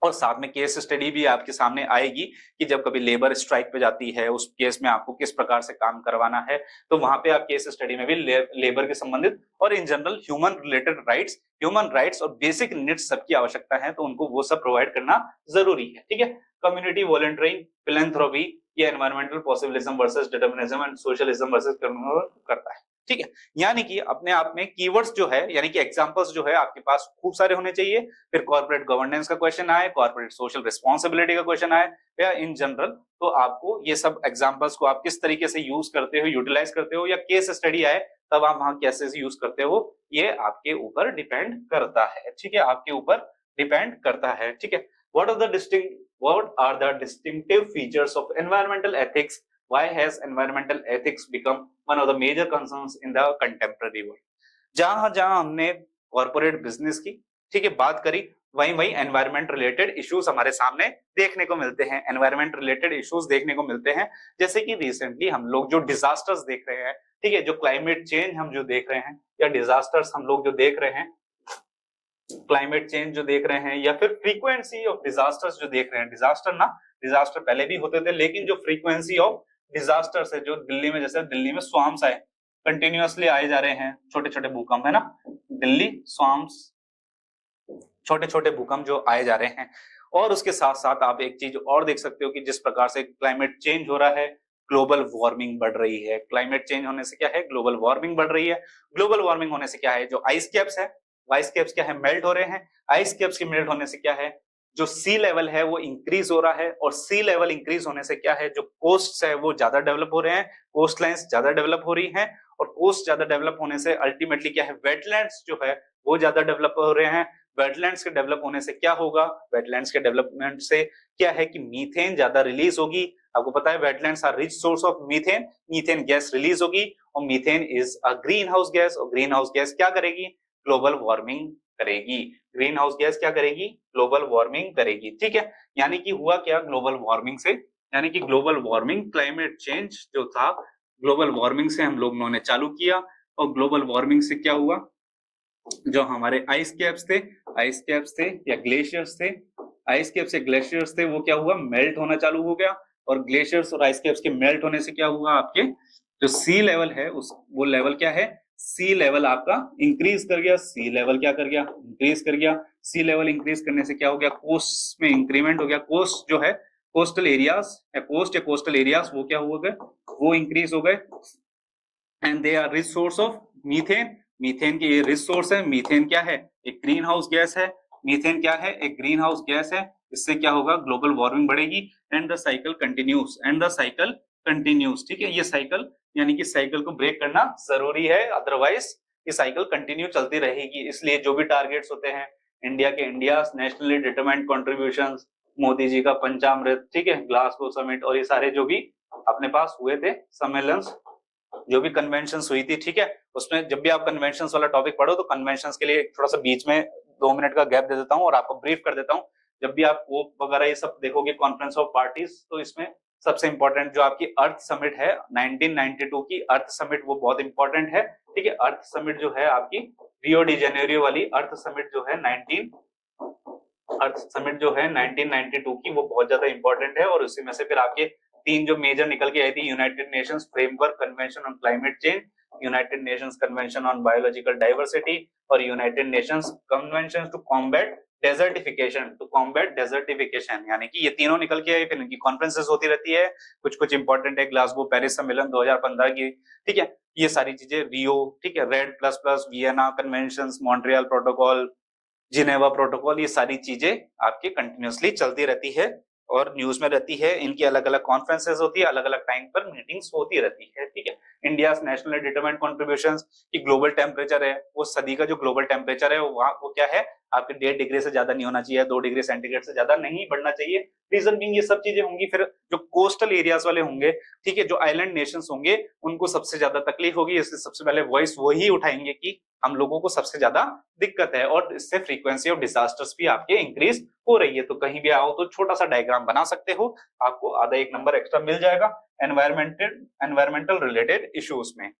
और साथ में केस स्टडी भी आपके सामने आएगी कि जब कभी लेबर स्ट्राइक पे जाती है, उस केस में आपको किस प्रकार से काम करवाना है, तो वहां पे आप केस स्टडी में भी लेबर के संबंधित और इन जनरल ह्यूमन राइट्स और बेसिक नीड्स सबकी आवश्यकता है, तो उनको वो सब प्रोवाइड करना जरूरी है, ठीक है। कम्युनिटी वॉलंटियरिंग, फिलैंथ्रोपी, ये environmental possibilism versus determinism and socialism versus करता है, ठीक है। यानी कि अपने आप में कीवर्ड्स जो है, यानी कि एग्जांपल्स जो है आपके पास खूब सारे होने चाहिए। फिर कॉर्पोरेट गवर्नेंस का क्वेश्चन आए, कॉर्पोरेट सोशल रिस्पांसिबिलिटी का क्वेश्चन आए, या इन जनरल, तो आपको ये सब एग्जांपल्स को आप किस तरीके से यूज करते हो, यूटिलाइज करते हो, या केस स्टडी आए तब आप वहां कैसे यूज करते हो, ये आपके ऊपर डिपेंड करता है, ठीक है, आपके ऊपर डिपेंड करता है, ठीक है। What are the distinctive features of environmental ethics? Why has environmental ethics become one of the major concerns in the contemporary world? जहां हमने कॉर्पोरेट बिजनेस की, ठीक है, बात करी, वहीं एनवायरमेंट रिलेटेड इश्यूज हमारे सामने देखने को मिलते हैं, जैसे कि रिसेंटली हम लोग जो डिजास्टर्स देख रहे हैं, ठीक है, जो क्लाइमेट चेंज हम जो देख रहे हैं, या डिजास्टर्स हम लोग जो देख रहे हैं, क्लाइमेट चेंज जो देख रहे हैं, या फिर फ्रीक्वेंसी ऑफ डिजास्टर्स जो देख रहे हैं, डिजास्टर पहले भी होते थे, लेकिन जो फ्रीक्वेंसी ऑफ डिजास्टर्स है जो दिल्ली में, जैसे दिल्ली में स्वाम्स आए, कंटिन्यूअसली आए जा रहे हैं छोटे छोटे भूकंप, है ना, दिल्ली स्वाम्स, छोटे छोटे भूकंप जो आए जा रहे हैं। और उसके साथ साथ आप एक चीज और देख सकते हो कि जिस प्रकार से क्लाइमेट चेंज हो रहा है, ग्लोबल वार्मिंग बढ़ रही है। क्लाइमेट चेंज होने से क्या है, ग्लोबल वार्मिंग बढ़ रही है। ग्लोबल वार्मिंग होने से क्या है, जो आइस कैप्स है, आइस कैप्स क्या है, मेल्ट हो रहे हैं। आइस कैप्स के मेल्ट होने से क्या है, जो सी लेवल है वो इंक्रीज हो रहा है, और सी लेवल इंक्रीज होने से क्या है, जो कोस्ट है वो ज्यादा डेवलप हो रहे हैं, कोस्ट लाइन्स ज्यादा डेवलप हो रही हैं, और कोस्ट ज्यादा डेवलप होने से अल्टीमेटली क्या है, वेटलैंड्स जो है वो ज्यादा डेवलप हो रहे हैं। वेटलैंड्स के डेवलप होने से क्या होगा, वेटलैंड्स के डेवलपमेंट से क्या है कि मीथेन ज्यादा रिलीज होगी। आपको पता है wetlands are rich source of methane, methane gas release होगी, और methane is a green house gas, और ग्रीन हाउस गैस क्या करेगी, ग्लोबल वार्मिंग करेगी। ग्रीन हाउस गैस क्या करेगी, ग्लोबल वार्मिंग करेगी। ठीक है, यानी कि हुआ क्या ग्लोबल वार्मिंग से, यानी कि ग्लोबल वार्मिंग, क्लाइमेट चेंज जो था, ग्लोबल वार्मिंग से हम लोगों ने चालू किया, और ग्लोबल वार्मिंग से क्या हुआ, जो हमारे आइस कैप्स थे या ग्लेशियर्स थे, आइस कैप्स या ग्लेशियर्स थे, वो क्या हुआ, मेल्ट होना चालू हो गया। और ग्लेशियर्स और आइस कैप्स के मेल्ट होने से क्या हुआ, आपके जो सी लेवल है उस वो लेवल क्या है, सी लेवल आपका इंक्रीज कर गया। सी लेवल क्या कर गया, इंक्रीज कर गया। सी लेवल इंक्रीज करने से क्या हो गया, कोस्ट में इंक्रीमेंट हो गया। कोस्ट जो है, कोस्टल एरियाज या कोस्टल एरियाज वो क्या हो गए, वो इंक्रीज हो गए। And they are rich source of methane, methane की ये रिच सोर्स है। मीथेन क्या है, एक ग्रीन हाउस गैस है। मीथेन क्या है, एक ग्रीन हाउस गैस है। इससे क्या होगा, ग्लोबल वार्मिंग बढ़ेगी। And the cycle continues, and the cycle continues. ठीक है, ये साइकिल यानी कि साइकिल को ब्रेक करना जरूरी है, अदरवाइज ये साइकिल कंटिन्यू चलती रहेगी। इसलिए जो भी टारगेट्स होते हैं इंडिया के, India nationally determined contributions, Modi ji का पंचामृत, ठीक है, ग्लासगो समिट, और ये सारे जो भी अपने पास हुए थे सम्मेलन, जो भी कन्वेंशन हुई थी, ठीक है, उसमें जब भी आप कन्वेंशन वाला टॉपिक पढ़ो तो कन्वेंशन के लिए थोड़ा सा बीच में 2 मिनट का गैप दे देता हूँ और आपको ब्रीफ कर देता हूँ। जब भी आप वो वगैरह ये सब देखोगे कॉन्फ्रेंस ऑफ पार्टीज, तो इसमें सबसे इंपॉर्टेंट जो आपकी अर्थ समिट है 1992 की अर्थ समिट, वो बहुत इंपॉर्टेंट है। ठीक है, अर्थ समिट जो है आपकी रियो डी जेनेरियो वाली अर्थ समिट जो है 1992 की, वो बहुत ज्यादा इंपॉर्टेंट है। और उसी में से फिर आपके 3 जो मेजर निकल के आई थी, United Nations framework convention on climate change, United Nations convention on biological diversity, और United Nations convention to combat desertification, यानी कि ये तीनों निकल के आई। फिर इनकी कॉन्फ्रेंसेस होती रहती है, कुछ कुछ इंपॉर्टेंट है, ग्लासगो पेरिस सम्मेलन 2015 की, ठीक है, ये सारी चीजें, रियो, ठीक है, red plus plus, Vienna conventions, Montreal protocol, Geneva protocol, ये सारी चीजें आपकी कंटिन्यूअसली चलती रहती है और न्यूज में रहती है। इनकी अलग अलग कॉन्फ्रेंसेस होती है, अलग अलग टाइम पर मीटिंग्स होती रहती है। ठीक है, इंडिया नेशनल डिटरमाइंड कॉन्ट्रीब्यूशंस की ग्लोबल टेम्परेचर है, वो सदी का जो ग्लोबल टेम्परेचर है वो क्या है, आपके 1.5 डिग्री से ज्यादा नहीं होना चाहिए, 2 डिग्री सेंटीग्रेड से ज्यादा नहीं बढ़ना चाहिए। रीजन बीइंग ये सब चीजें होंगी। फिर जो कोस्टल एरियाज वाले होंगे, ठीक है, जो आइलैंड नेशंस होंगे, उनको सबसे ज्यादा तकलीफ होगी। इसलिए सबसे पहले वॉइस वही उठाएंगे कि हम लोगों को सबसे ज्यादा दिक्कत है, और इससे फ्रीक्वेंसी ऑफ डिजास्टर्स भी आपके इंक्रीज हो रही है। तो कहीं भी आओ तो छोटा सा डायग्राम बना सकते हो, आपको आधा 1 नंबर एक्स्ट्रा मिल जाएगा एनवायरमेंटल रिलेटेड इश्यूज में।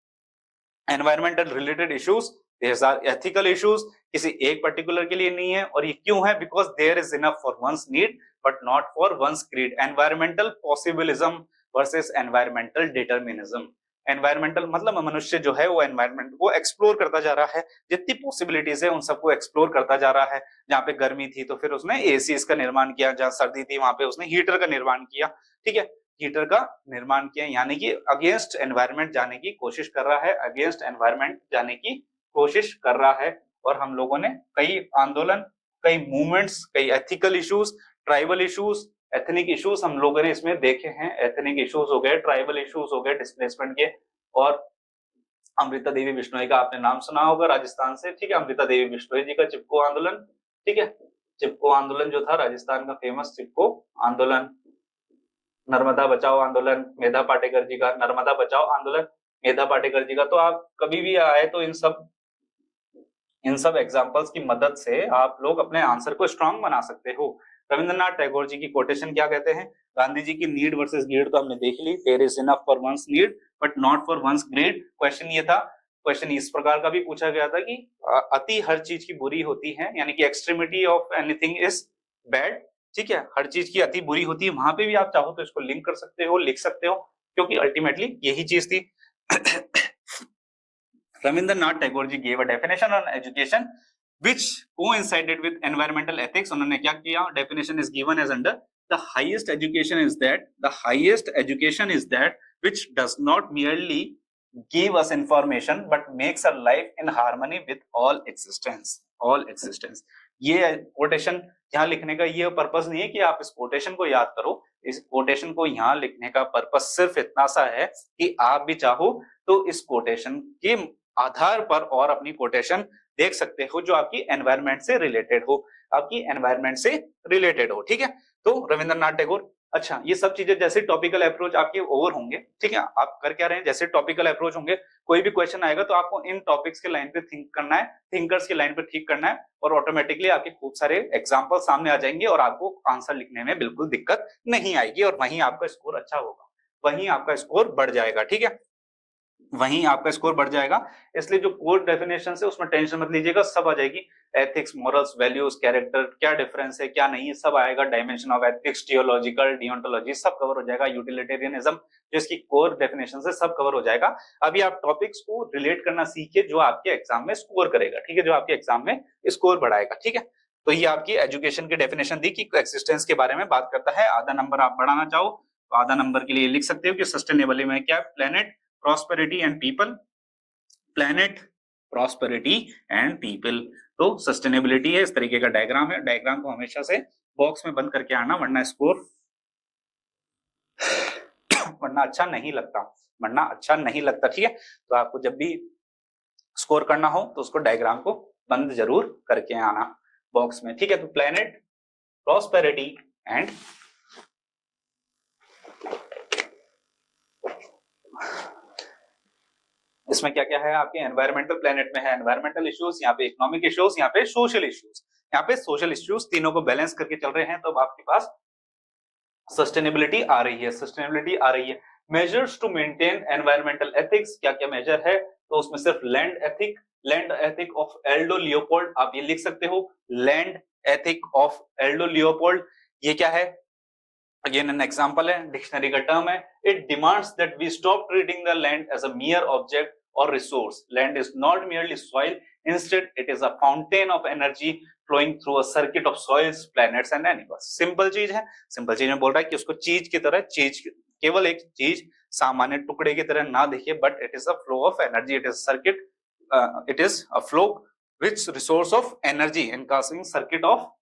Environmental related issues, there are ethical issues, किसी एक पर्टिकुलर के लिए नहीं है। और ये क्यों है, because there is enough for one's need but not for one's greed. Environmental possibilism versus environmental determinism. Environmental मतलब मनुष्य जो है वो एनवायरमेंट को एक्सप्लोर करता जा रहा है, जितनी पॉसिबिलिटीज है उन सबको एक्सप्लोर करता जा रहा है। जहाँ पे गर्मी थी तो फिर उसने एसीज का निर्माण किया, जहाँ सर्दी थी वहां पे उसने हीटर का निर्माण किया। ठीक है, हीटर का निर्माण किया, यानी कि अगेंस्ट एनवायरमेंट जाने की कोशिश कर रहा है, अगेंस्ट एनवायरमेंट जाने की कोशिश कर रहा है। और हम लोगों ने कई आंदोलन, कई मूवमेंट्स, कई ethical issues, tribal issues, ethnic issues हम लोगों ने इसमें देखे हैं। एथनिक इश्यूज हो गए, ट्राइबल इश्यूज हो गए, डिस्प्लेसमेंट के। और अमृता देवी बिश्नोई का आपने नाम सुना होगा, राजस्थान से, ठीक है, अमृता देवी बिश्नोई जी का चिपको आंदोलन, ठीक है, चिपको आंदोलन जो था राजस्थान का फेमस चिपको आंदोलन। नर्मदा बचाओ आंदोलन, मेधा पाटेकर जी का नर्मदा बचाओ आंदोलन, मेधा पाटेकर जी का। तो आप कभी भी आए तो इन सब एग्जांपल्स की मदद से आप लोग अपने आंसर को स्ट्रांग बना सकते हो। रविंद्रनाथ टैगोर जी की कोटेशन क्या कहते हैं, गांधी जी की नीड वर्सेस ग्रीड तो हमने देख ली, there is enough for one's need but not for one's greed. Question ये था, क्वेश्चन इस प्रकार का भी पूछा गया था कि अति हर चीज की बुरी होती है, यानी कि extremity of anything is bad. ठीक है, हर चीज की अति बुरी होती है। वहां पे भी आप चाहो तो इसको लिंक कर सकते हो, लिख सकते हो। क्योंकि अल्टीमेटली यही चीज थी। Rabindranath Tagore ji gave a definition on education which coincided with environmental ethics. उन्होंने क्या किया? Definition is given as under the highest education is that which does not merely give us information but makes our life in harmony with all existence. ये कोटेशन यहाँ लिखने का ये पर्पस नहीं है कि आप इस कोटेशन को याद करो। इस कोटेशन को यहाँ लिखने का पर्पस सिर्फ इतना सा है कि आप भी चाहो तो इस कोटेशन के आधार पर और अपनी कोटेशन देख सकते हो जो आपकी एनवायरनमेंट से रिलेटेड हो, ठीक है। तो रविंद्रनाथ टैगोर, अच्छा ये सब चीजें जैसे टॉपिकल अप्रोच आपके ओवर होंगे, ठीक है। आप कर क्या रहे हैं, जैसे टॉपिकल अप्रोच होंगे, कोई भी क्वेश्चन आएगा तो आपको इन टॉपिक्स के लाइन पे थिंक करना है, थिंकर्स की लाइन पे ठीक करना है, और ऑटोमेटिकली आपके खूब सारे एग्जाम्पल सामने आ जाएंगे और आपको आंसर लिखने में बिल्कुल दिक्कत नहीं आएगी, और वहीं आपका स्कोर अच्छा होगा, वहीं आपका स्कोर बढ़ जाएगा, ठीक है, वहीं आपका स्कोर बढ़ जाएगा। इसलिए जो कोर डेफिनेशन है उसमें टेंशन मत लीजिएगा, सब आ जाएगी। एथिक्स, मोरल्स, वैल्यूज, कैरेक्टर, क्या डिफरेंस है क्या नहीं है, सब आएगा। डायमेंशन ऑफ एथिक्स, थियोलॉजिकल, डियोंटोलॉजी, सब कवर हो जाएगा। यूटिलिटेरियनिज्म जो इसकी कोर डेफिनेशन है सब कवर हो जाएगा। अभी आप टॉपिक्स को रिलेट करना सीखिए जो आपके एग्जाम में स्कोर करेगा, ठीक है, जो आपके एग्जाम में स्कोर बढ़ाएगा, ठीक है। तो ये आपकी एजुकेशन की डेफिनेशन दी कि एक्सिस्टेंस के बारे में बात करता है। आधा नंबर आप बढ़ाना चाहो तो आधा नंबर के लिए लिख सकते हो कि सस्टेनेबल में क्या, planet, prosperity and people, planet, prosperity and people. तो सस्टेनेबिलिटी है, इस तरीके का डायग्राम है। डायग्राम को हमेशा से बॉक्स में बंद करके आना, वरना स्कोर वरना अच्छा नहीं लगता, ठीक है। तो आपको जब भी स्कोर करना हो तो उसको डायग्राम को बंद जरूर करके आना बॉक्स में, ठीक है। तो प्लेनेट, प्रॉस्पेरिटी एंड इसमें क्या क्या है आपके एनवायरमेंटल, प्लेनेट में है एनवायरमेंटल इश्यूज, यहाँ पे इकोनॉमिक इश्यूज, यहाँ पे सोशल इश्यूज, तीनों को बैलेंस करके चल रहे हैं। तो अब आपके पास सस्टेनेबिलिटी आ रही है। Measures to maintain environmental ethics, क्या क्या मेजर है, तो उसमें सिर्फ land ethic of Aldo Leopold, आप ये लिख सकते हो, land ethic of Aldo Leopold. ये क्या है, अगेन एन एग्जांपल है, डिक्शनरी का टर्म है। It demands that we stop treating the land as a mere object और resource. Land is not merely soil, instead it is a fountain of energy flowing through a circuit of soils, planets and animals. Simple चीज में बोल रहा है कि उसको चीज की तरह, केवल एक चीज सामान्य टुकड़े की तरह ना देखिए, but it is a flow of energy, it is circuit, it is a flow which resource of energy encasing circuit of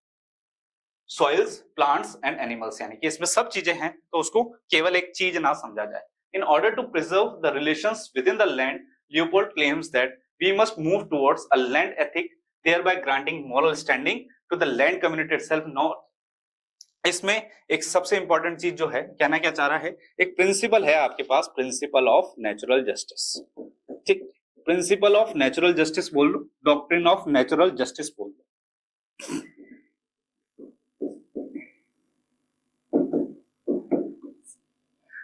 soils, plants and animals, यानी कि इसमें सब चीजें हैं, तो उसको केवल एक चीज ना समझा जाए। In order to preserve the relations within the land, Leopold claims that we must move towards a land ethic, thereby granting moral standing to the land community itself. not इसमें एक सबसे इंपॉर्टेंट चीज जो है, कहना क्या चाह रहा है, एक प्रिंसिपल है आपके पास, प्रिंसिपल ऑफ नेचुरल जस्टिस, ठीक, प्रिंसिपल ऑफ नेचुरल जस्टिस बोल लो, डॉक्ट्रिन ऑफ नेचुरल जस्टिस बोल लो।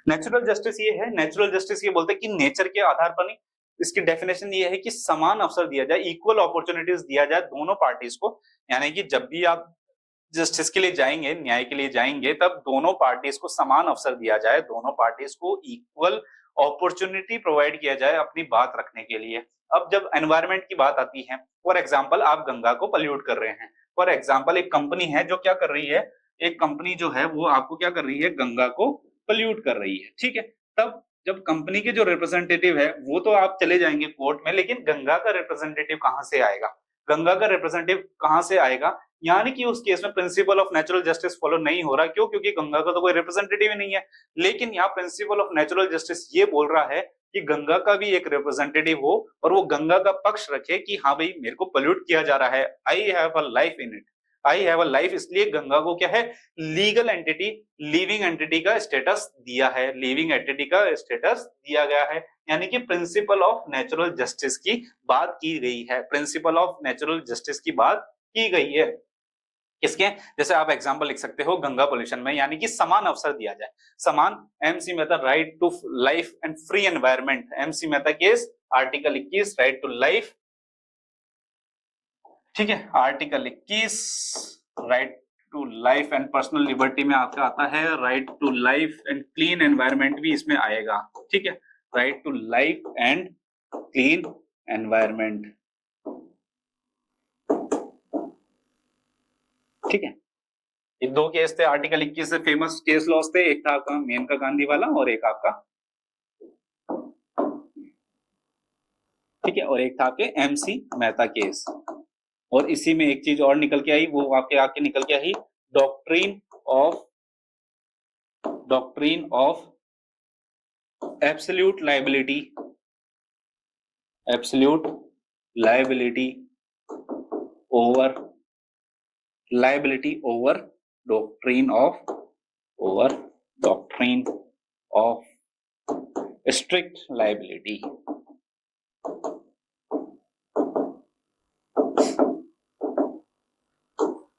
नेचुरल जस्टिस ये है, नेचुरल जस्टिस ये बोलते हैं कि नेचर के आधार पर नहीं, इसकी डेफिनेशन ये है कि समान अवसर दिया जाए, इक्वल अपॉर्चुनिटीज दिया जाए दोनों पार्टीज को। यानी कि जब भी आप जस्टिस के लिए जाएंगे, न्याय के लिए जाएंगे, तब दोनों पार्टीज को समान अवसर दिया जाए, दोनों पार्टीज को इक्वल अपॉर्चुनिटी प्रोवाइड किया जाए अपनी बात रखने के लिए। अब जब एनवायरमेंट की बात आती है, फॉर एग्जाम्पल आप गंगा को पल्यूट कर रहे हैं, फॉर एग्जाम्पल एक कंपनी है जो क्या कर रही है, एक कंपनी जो है वो आपको क्या कर रही है, गंगा को पल्यूट कर रही है, ठीक है। तब जब कंपनी के जो रिप्रेजेंटेटिव है वो तो आप चले जाएंगे कोर्ट में, लेकिन गंगा का रिप्रेजेंटेटिव कहां से आएगा, यानी कि उस केस में principle of natural justice follow नहीं हो रहा। क्यों? क्योंकि गंगा का तो कोई रिप्रेजेंटेटिव ही नहीं है। लेकिन यहाँ प्रिंसिपल ऑफ नेचुरल जस्टिस ये बोल रहा है कि गंगा का भी एक रिप्रेजेंटेटिव हो और वो गंगा का पक्ष रखे कि हाँ भाई मेरे को पल्यूट किया जा रहा है, I have a life in it, I have a life. इसलिए गंगा को क्या है, लीगल एंटिटी, लिविंग एंटिटी का स्टेटस दिया है, लिविंग एंटिटी का स्टेटस दिया गया है। यानी कि प्रिंसिपल ऑफ नेचुरल जस्टिस की बात की गई है, प्रिंसिपल ऑफ नेचुरल जस्टिस की बात की गई है। किसके, जैसे आप एग्जांपल लिख सकते हो गंगा पोल्यूशन में, यानी कि समान अवसर दिया जाए, समान, MC Mehta right to life and free environment, MC Mehta case article 21 right to life, ठीक है, article 21 right to life and personal liberty में आपका आता है right to life and clean environment भी इसमें आएगा, ठीक है, right to life and clean environment, ठीक है। ये दो केस थे आर्टिकल 21 से फेमस केस लॉस थे, एक था आपका मेनका गांधी वाला और एक आपका, ठीक है, और एक था आपके एमसी मेहता केस। और इसी में एक चीज और निकल के आई, वो आपके आके निकल के आई doctrine of absolute liability over doctrine of strict liability।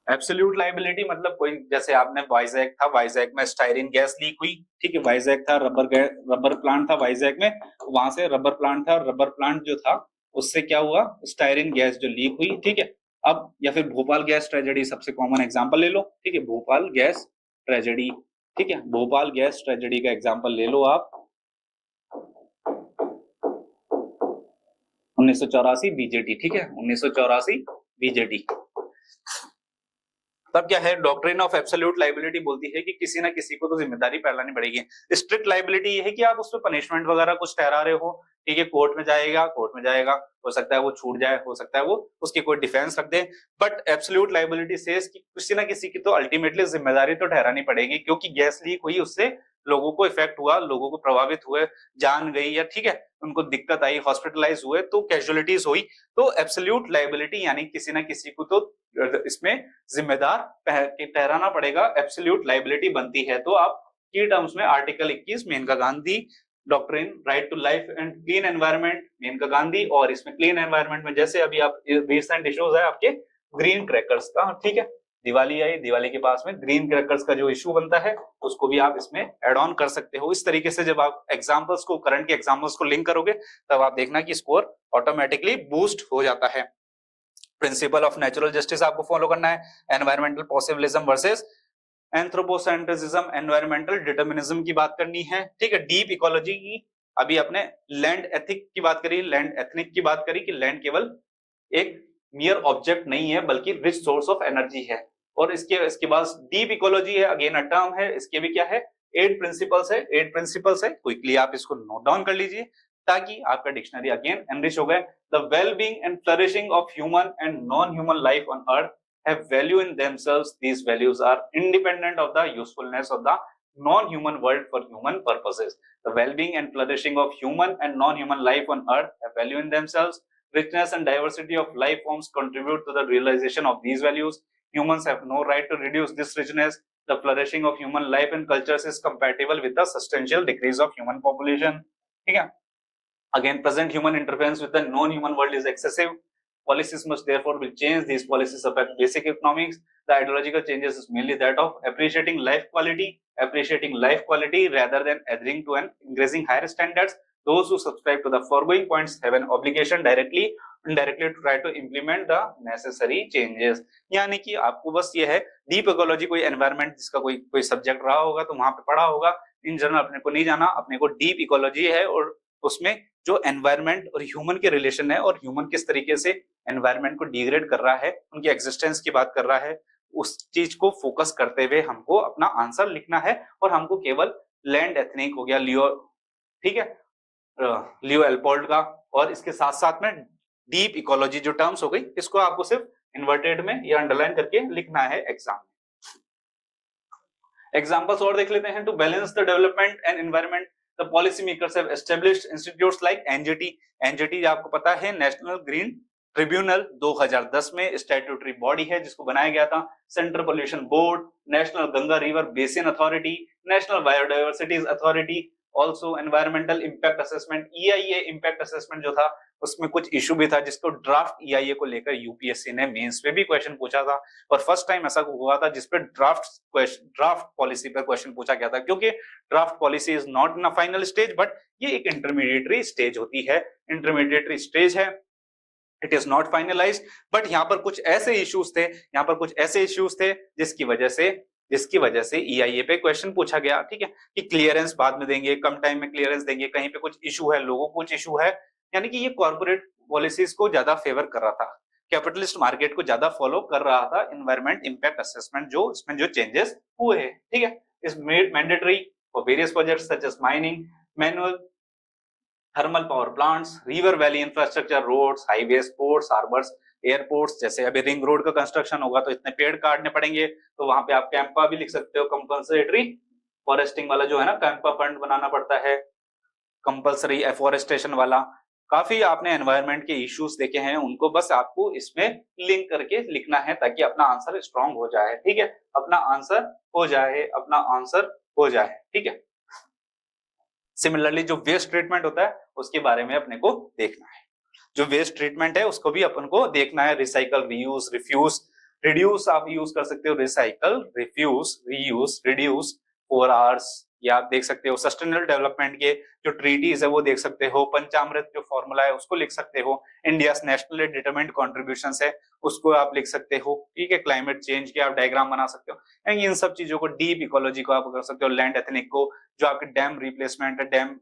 Absolute liability मतलब कोई, जैसे आपने वाइजैक था, वाइजैक में स्टायरीन गैस लीक हुई, ठीक है, वाइजैक था, रबर प्लांट था वाइजैक में, वहां से रबर प्लांट था, रबर प्लांट जो था उससे क्या हुआ, स्टायरीन गैस जो लीक हुई, ठीक है। अब या फिर भोपाल गैस ट्रेजेडी सबसे कॉमन एग्जांपल ले लो, ठीक है, भोपाल गैस ट्रेजेडी, ठीक है, भोपाल गैस ट्रेजेडी का एग्जांपल ले लो आप, 1984 बीजेटी, ठीक है, 1984 बीजेटी। तब क्या है, डॉक्ट्रिन ऑफ एब्सोल्यूट लायबिलिटी बोलती है कि किसी ना किसी को तो जिम्मेदारी फैलानी पड़ेगी। स्ट्रिक्ट लायबिलिटी ये है कि आप उस पर पनिशमेंट वगैरह कुछ ठहरा रहे हो, ठीक है, कोर्ट में जाएगा, हो सकता है वो छूट जाए, हो सकता है वो उसकी कोई डिफेंस रख दे, बट एब्सोल्यूट लायबिलिटी सेज कि किसी ना किसी की तो अल्टीमेटली जिम्मेदारी तो ठहरानी पड़ेगी, क्योंकि गैस लीक हुई, उससे लोगों को इफेक्ट हुआ, लोगों को प्रभावित हुए, जान गई, या ठीक है उनको दिक्कत आई, हॉस्पिटलाइज हुए, तो कैजुअलिटीज हुई, तो एब्सोल्यूट लायबिलिटी यानी किसी ना किसी को तो इसमें जिम्मेदार ठहराना पड़ेगा, एब्सोल्यूट लायबिलिटी बनती है। तो आप की टर्म्स में article 21 Maneka Gandhi doctrine right to life and clean environment, Maneka Gandhi, और इसमें क्लीन एनवायरनमेंट में जैसे अभी आप रिसेंट इश्यूज है आपके ग्रीन क्रैकर्स का, ठीक है, दिवाली आई, दिवाली के पास में ग्रीन क्रैकर्स का जो इशू बनता है उसको भी आप इसमें एड ऑन कर सकते हो। इस तरीके से जब आप एग्जांपल्स को, करंट के एग्जांपल्स को लिंक करोगे तब आप देखना कि स्कोर ऑटोमेटिकली बूस्ट हो जाता है। प्रिंसिपल ऑफ नेचुरल जस्टिस आपको फॉलो करना है, environmental possibilism versus anthropocentrism, environmental determinism की बात करनी है, ठीक है। डीप इकोलॉजी की अभी अपने लैंड एथिक की बात करी, लैंड एथनिक की बात करी कि लैंड केवल एक मियर ऑब्जेक्ट नहीं है बल्कि रिच सोर्स ऑफ एनर्जी है। और इसके बाद डीप इकोलॉजी है, अगेन अ टर्म है, इसके भी क्या है 8 प्रिंसिपल्स है, 8 प्रिंसिपल्स है, क्विकली आप इसको नोट डाउन कर लीजिए ताकि आपका डिक्शनरी अगेन एनरिच हो गए। The well-being and flourishing of human and non human life on earth have value in themselves. These values are independent of the usefulness of the non-human world for human purposes. The well-being and flourishing of human and non-human life on earth have value in themselves. Richness and diversity of life forms contribute to the realization of these values. Humans have no right to reduce this richness. The flourishing of human life and cultures is compatible with the substantial decrease of human population. ठीक है? Again, present human interference with the non-human world is excessive. Policies must therefore be changed. These policies affect basic economics. The ideological changes is mainly that of appreciating life quality rather than adhering to an increasing higher standards. Those who subscribe to the foregoing points have an obligation directly indirectly to try to implement the necessary changes. यानी कि आपको बस ये है, डीप इकोलॉजी कोई एनवायरनमेंट जिसका कोई सब्जेक्ट रहा होगा तो वहां पे पढ़ा होगा, इन जनरल अपने को नहीं जाना, अपने को डीप इकोलॉजी है और उसमें जो एनवायरनमेंट और ह्यूमन के रिलेशन है और ह्यूमन किस तरीके से एनवायरनमेंट को डिग्रेड कर रहा है, उनकी एग्जिस्टेंस की बात कर रहा है, उस चीज को फोकस करते हुए हमको अपना आंसर लिखना है। और हमको केवल लैंड एथनिक हो गया लियो, ठीक है, लियो एल्पोल्ड का, और इसके साथ साथ में डीप इकोलॉजी जो टर्म्स हो गई, इसको आपको सिर्फ इन्वर्टेड में या अंडरलाइन करके लिखना है एग्जाम में। एग्जांपल्स और देख लेते हैं। To balance the development and environment the policy makers have established institutes like NGT. NGT आपको पता है नेशनल ग्रीन ट्रिब्यूनल 2010 में स्टैट्यूटरी बॉडी है जिसको बनाया गया था। Central pollution board, national Ganga river basin authority, national biodiversity authority, also environmental impact assessment, EIA impact assessment जो था उसमें कुछ इशू भी था जिसको ड्राफ्ट EIA को लेकर यूपीएससी ने मेंस पे भी क्वेश्चन पूछा था, और फर्स्ट टाइम ऐसा हुआ था जिसपे ड्राफ्ट पॉलिसी पर क्वेश्चन पूछा गया था, क्योंकि draft policy is not in a final stage but ये एक इंटरमीडिएटरी स्टेज होती है, इंटरमीडिएटरी स्टेज है। It is not finalised, but यहाँ पर कुछ ऐसे इश्यूज थे, यहाँ पर कुछ ऐसे इश्यूज थे जिसकी वजह से EIA पे क्वेश्चन पूछा गया, ठीक है, कि क्लियरेंस बाद में देंगे, कम टाइम में क्लियरेंस देंगे, कहीं पे कुछ इशू है, लोगों को कुछ इशू है, यानी कि ये कॉर्पोरेट पॉलिसीज को ज्यादा फेवर कर रहा था, कैपिटलिस्ट मार्केट को ज्यादा फॉलो कर रहा था। एनवायरमेंट इंपैक्ट असेसमेंट जो इसमें जो चेंजेस हुए हैं, ठीक है, is made mandatory for various projects such as mining, manual thermal power plants, river valley infrastructure, roads, highways, ports, harbours, airports. जैसे अभी रिंग रोड का कंस्ट्रक्शन होगा तो इतने पेड़ काटने पड़ेंगे, तो वहां पे आप कैंपा भी लिख सकते हो, कंपल्सरी फॉरेस्टिंग वाला जो है ना, कैंपा फंड बनाना पड़ता है, कंपल्सरी एफोरेस्टेशन वाला। काफी आपने एनवायरनमेंट के इश्यूज देखे हैं, उनको बस आपको इसमें लिंक करके लिखना है ताकि अपना आंसर स्ट्रांग हो जाए, ठीक है, अपना आंसर हो जाए, अपना आंसर हो जाए, ठीक है। सिमिलरली जो वेस्ट ट्रीटमेंट होता है उसके बारे में अपने को देखना है, जो वेस्ट ट्रीटमेंट है उसको भी अपन को देखना है। रिसाइकल, रीयूज, रिफ्यूज, रिड्यूस आप यूज कर सकते हो, recycle, refuse, reuse, reduce, 4 hours, या आप देख सकते हो सस्टेनेबल डेवलपमेंट के जो ट्रीटीज है वो देख सकते हो, पंचामृत जो फॉर्मूला है उसको लिख सकते हो, इंडिया नेशनली डिटरमाइंड कॉन्ट्रीब्यूशंस है उसको आप लिख सकते हो, ठीक है, क्लाइमेट चेंज के आप डायग्राम बना सकते हो, इन सब चीजों को, डीप इकोलॉजी को आप कर सकते हो, लैंड एथनिक को, जो आपके डैम रिप्लेसमेंट है, डैम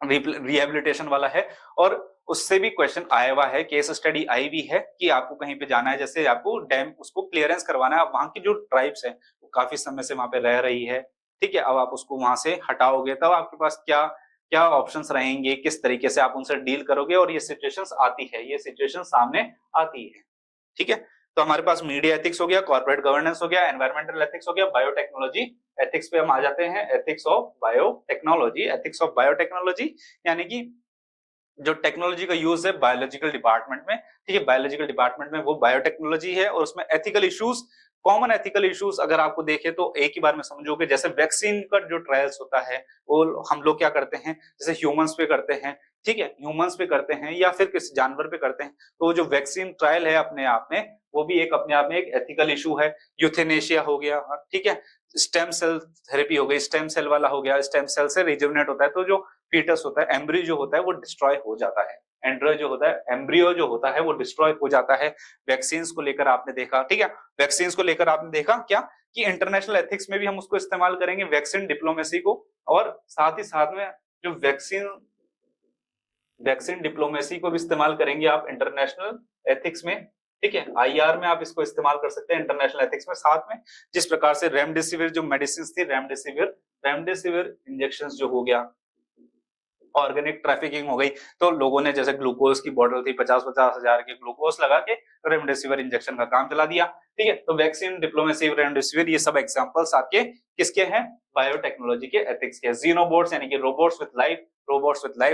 रिहेबिलिटेशन वाला है, और उससे भी क्वेश्चन आया हुआ है, केस स्टडी आई भी है कि आपको कहीं पे जाना है, जैसे आपको डैम उसको क्लियरेंस करवाना है, वहां की जो ट्राइब्स है वो काफी समय से वहां पे रह रही है, ठीक है, अब आप उसको वहां से हटाओगे तब आपके पास क्या क्या ऑप्शंस रहेंगे, किस तरीके से आप उनसे डील करोगे, और ये सिचुएशंस आती है, ये सिचुएशन सामने आती है, ठीक है। तो हमारे पास मीडिया एथिक्स हो गया, कॉर्पोरेट गवर्नेंस हो गया, एनवायरमेंटल एथिक्स हो गया, बायोटेक्नोलॉजी एथिक्स पे हम आ जाते हैं, ethics of biotechnology. Ethics of biotechnology यानी कि जो टेक्नोलॉजी का यूज है बायोलॉजिकल डिपार्टमेंट में, ठीक है, बायोलॉजिकल डिपार्टमेंट में वो बायोटेक्नोलॉजी है, और उसमें ethical issues, common ethical issues अगर आपको देखे तो एक ही बार में समझोगे। जैसे वैक्सीन का जो ट्रायल्स होता है वो हम लोग क्या करते हैं, जैसे ह्यूमंस पे करते हैं, ठीक है, ह्यूमंस पे करते हैं या फिर किसी जानवर पे करते हैं, तो जो वैक्सीन ट्रायल है अपने आप में वो भी एक अपने आप में एक एथिकल इशू है। यूथेनेशिया हो गया, ठीक है, स्टेम सेल थेरेपी हो गई, स्टेम सेल वाला हो गया, स्टेम सेल से रिजुविनेट होता है, तो जो फीटस होता है, एम्ब्रियो जो होता है वो डिस्ट्रॉय हो जाता है, एंड्रियो जो होता है, एम्ब्रियो जो होता है वो डिस्ट्रॉय हो जाता है। वैक्सीन को लेकर आपने देखा, ठीक है, वैक्सीन को लेकर आपने देखा क्या कि इंटरनेशनल एथिक्स में भी हम उसको इस्तेमाल करेंगे, वैक्सीन डिप्लोमेसी को, और साथ ही साथ में जो वैक्सीन डिप्लोमेसी को भी इस्तेमाल करेंगे आप इंटरनेशनल एथिक्स में, ठीक है, IR में आप इसको इस्तेमाल कर सकते हैं, इंटरनेशनल एथिक्स में। साथ में जिस प्रकार से रेमडेसिविर जो मेडिसिन थी, रेमडेसिविर इंजेक्शन जो हो गया, ऑर्गेनिक ट्रैफिकिंग हो गई, तो लोगों ने जैसे ग्लूकोज की बोतल थी 50-50 हजार के ग्लूकोज लगा के रेमडेसिविर इंजेक्शन का काम चला दिया, ठीक है। तो वैक्सीन, डिप्लोमेसी, रेमडेसिविर ये सब एग्जांपल्स आपके किसके हैं, बायोटेक्नोलॉजी के एथिक्स के। जीनोबोट्स यानी कि robots with life,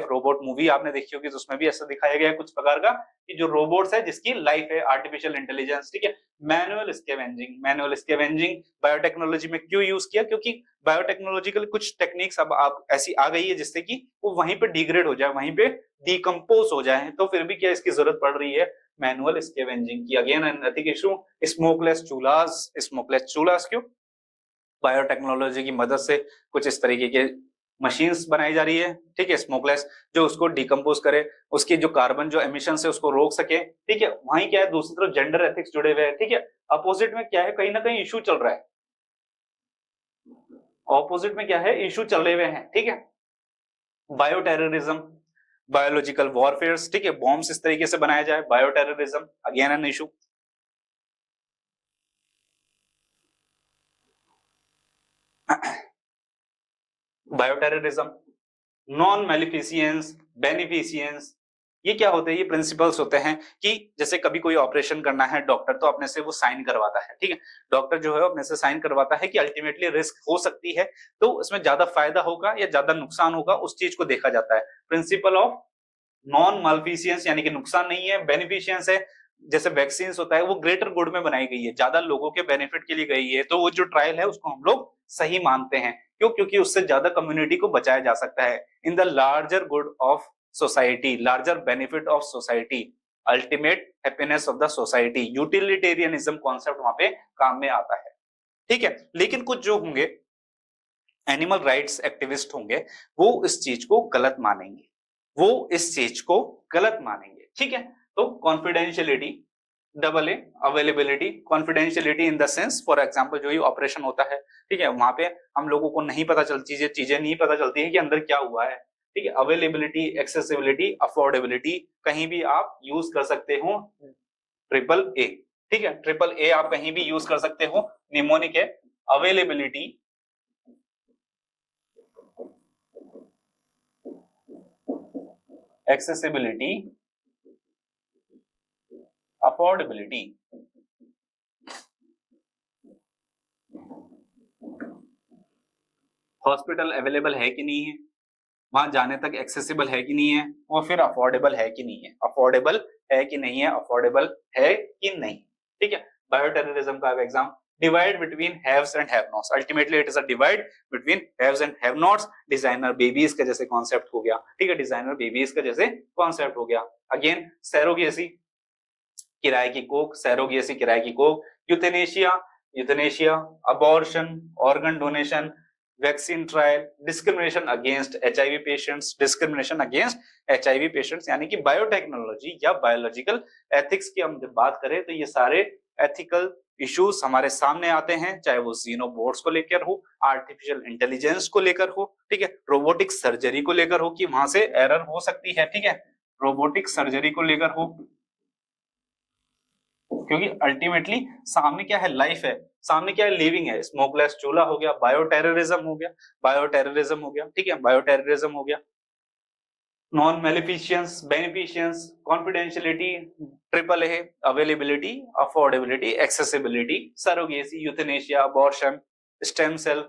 robot movie आपने देखी होगी तो उसमें भी ऐसा दिखाया गया है कुछ प्रकार का कि जो रोबोट्स है जिसकी लाइफ है, आर्टिफिशियल इंटेलिजेंस, ठीक है। मैनुअल स्कैवेंजिंग बायोटेक्नोलॉजी में क्यों यूज किया, क्योंकि बायोटेक्नोलॉजिकल कुछ टेक्निक्स अब आप ऐसी आ गई है जिससे कि वो वहीं पे डिग्रेड हो जाए, वहीं पे डिकम्पोज हो जाए, तो फिर भी क्या इसकी जरूरत पड़ रही है मैनुअल स्कैवेंजिंग की। अगेन एथिक इशू, स्मोकलेस चूल्हास क्यों, बायोटेक्नोलॉजी की मदद से कुछ इस तरीके के मशीन्स बनाई जा रही है, ठीक है, स्मोकलेस, जो उसको डिकम्पोज करे, उसकी जो कार्बन जो एमिशन है उसको रोक सके, ठीक है। वहीं क्या है, दूसरी तरफ जेंडर एथिक्स जुड़े हुए हैं, ठीक है। अपोजिट में क्या है, कहीं ना कहीं इशू चल रहा है, ऑपोजिट में क्या है, इशू चल रहे हुए हैं, ठीक है। बायो टेररिज्म, बायोलॉजिकल वॉरफेयर, ठीक है, बॉम्ब्स इस तरीके से बनाया जाए, bio terrorism again an issue. Bioterrorism, non maleficence, beneficence, ये क्या होते हैं, ये प्रिंसिपल्स होते हैं कि जैसे कभी कोई ऑपरेशन करना है, डॉक्टर तो अपने से वो साइन करवाता है, ठीक है, डॉक्टर जो है अपने से साइन करवाता है कि अल्टीमेटली रिस्क हो सकती है, तो इसमें ज्यादा फायदा होगा या ज्यादा नुकसान होगा, उस चीज को देखा जाता है। प्रिंसिपल ऑफ नॉन मालफिशियंस यानी कि नुकसान नहीं है, बेनिफिशियंस है, जैसे वैक्सीन होता है वो ग्रेटर गुड में बनाई गई है, ज्यादा लोगों के बेनिफिट के लिए गई है, तो वो जो ट्रायल है उसको हम लोग सही मानते हैं, क्यों, क्योंकि उससे ज्यादा कम्युनिटी को बचाया जा सकता है, in the larger good of society, larger benefit of society, ultimate happiness of the society, utilitarianism concept वहां पे काम में आता है, ठीक है। लेकिन कुछ जो होंगे एनिमल राइट्स एक्टिविस्ट होंगे वो इस चीज को गलत मानेंगे, ठीक है। तो confidentiality, double A availability, confidentiality in the sense for example जो ये ऑपरेशन होता है, ठीक है, वहां पे हम लोगों को नहीं पता चलती, चीजें नहीं पता चलती है कि अंदर क्या हुआ है, ठीक है। अवेलेबिलिटी, एक्सेसिबिलिटी, अफोर्डेबिलिटी, कहीं भी आप यूज कर सकते हो ट्रिपल ए, ठीक है, ट्रिपल ए आप कहीं भी यूज कर सकते हो, निमोनिक है। Availability, accessibility, affordability. Hospital available है कि नहीं है, वहां जाने तक एक्सेसिबल है कि नहीं है, और फिर अफोर्डेबल है कि नहीं है, अफोर्डेबल है कि नहीं है, अफोर्डेबल है कि नहीं, ठीक है। बायोटेररिज्म का exam, divide between haves and have nots, ultimately it is a divide between haves and have nots. Designer babies का जैसे कॉन्सेप्ट हो गया, ठीक है, डिजाइनर बेबीज का जैसे कॉन्सेप्ट हो गया। अगेन सैरोगेसी, किराए की कोख, सैरोगेसी किराए की कोख, euthanasia, euthanasia, abortion, organ donation, vaccine trial, discrimination against HIV patients, discrimination against HIV patients, यानी कि बायोटेक्नोलॉजी या बायोलॉजिकल एथिक्स की हम जब बात करें तो ये सारे एथिकल इश्यूज हमारे सामने आते हैं, चाहे वो जीनोबोट्स को लेकर हो, आर्टिफिशियल इंटेलिजेंस को लेकर हो, ठीक है, रोबोटिक सर्जरी को लेकर हो कि वहां से एरर हो सकती है, ठीक है, रोबोटिक सर्जरी को लेकर हो, क्योंकि अल्टीमेटली सामने क्या है, लाइफ है, सामने क्या है, लिविंग है। स्मोकलेस चूल्हा हो गया, बायोटेररिज्म हो गया, बायोटेररिज्म हो गया, ठीक है, बायोटेररिज्म हो गया। Non maleficence, beneficence, confidentiality, triple A, availability, affordability, accessibility, surrogacy, euthanasia, abortion, stem cell,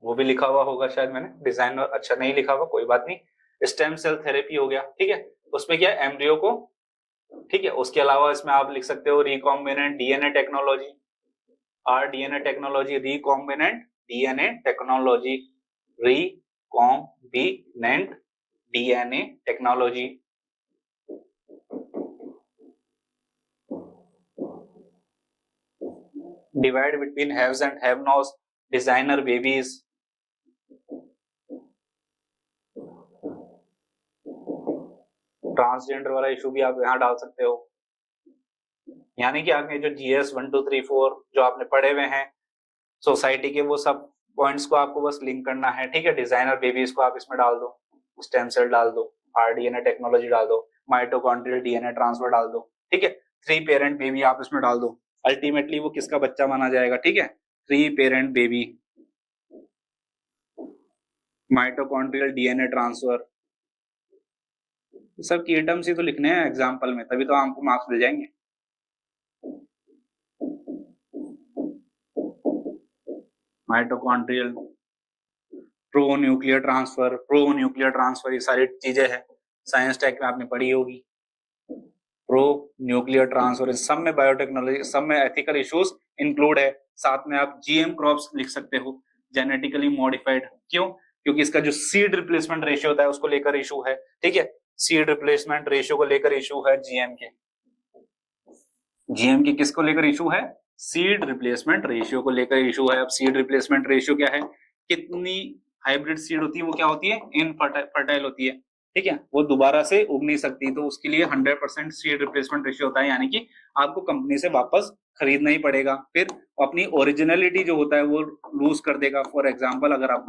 वो भी लिखा हुआ होगा शायद, मैंने डिजाइन अच्छा नहीं लिखा हुआ, कोई बात नहीं। स्टेम सेल थेरेपी हो गया, ठीक है, उसमें क्या है, एम्ब्रियो को, ठीक है। उसके अलावा इसमें आप लिख सकते हो recombinant DNA technology, rDNA technology, recombinant DNA technology, recombinant DNA technology. Divide between haves and have nots, designer babies, transgender वाला इशू भी आप यहां डाल सकते हो, यानी कि आपने जो जीएस 1 2 3 4 जो आपने पढ़े हुए हैं सोसाइटी के, वो सब पॉइंट्स को आपको बस लिंक करना है, ठीक है। डिजाइनर बेबीज को आप इसमें डाल दो, स्टेम सेल डाल दो, आरडीएनए टेक्नोलॉजी डाल दो, माइटोकॉन्ड्रियल डीएनए ट्रांसफर डाल दो, ठीक है। 3 पेरेंट बेबी आप इसमें डाल दो, अल्टीमेटली वो किसका बच्चा माना जाएगा, ठीक है, 3 parent baby, mitochondrial DNA transfer, सब की टर्म्स ही तो लिखने हैं एग्जाम्पल में, तभी तो आपको मार्क्स मिल जाएंगे। माइटोकॉन्ड्रियल, प्रो न्यूक्लियर ट्रांसफर, ये सारी चीजें हैं, साइंस टेक में आपने पढ़ी होगी। प्रो न्यूक्लियर ट्रांसफर, सब में बायोटेक्नोलॉजी, सब में एथिकल इश्यूज इंक्लूड है। साथ में आप जीएम क्रॉप्स लिख सकते हो, जेनेटिकली मॉडिफाइड, क्यों, क्योंकि इसका जो सीड रिप्लेसमेंट रेशियो होता है उसको लेकर इशू है, ठीक है, सीड रिप्लेसमेंट रेशियो को लेकर इशू है जीएम के किसको लेकर इशू है, सीड रिप्लेसमेंट रेशियो को लेकर इशू है। अब सीड रिप्लेसमेंट रेशियो क्या है, कितनी हाइब्रिड सीड होती है, वो क्या होती है, इनफर्टाइल होती है, ठीक है, वो दोबारा से उग नहीं सकती, तो उसके लिए 100% सीड रिप्लेसमेंट रेशियो होता है, यानी कि आपको कंपनी से वापस खरीदना ही पड़ेगा, फिर अपनी ओरिजिनलिटी जो होता है वो लूज कर देगा। फॉर एग्जाम्पल अगर आप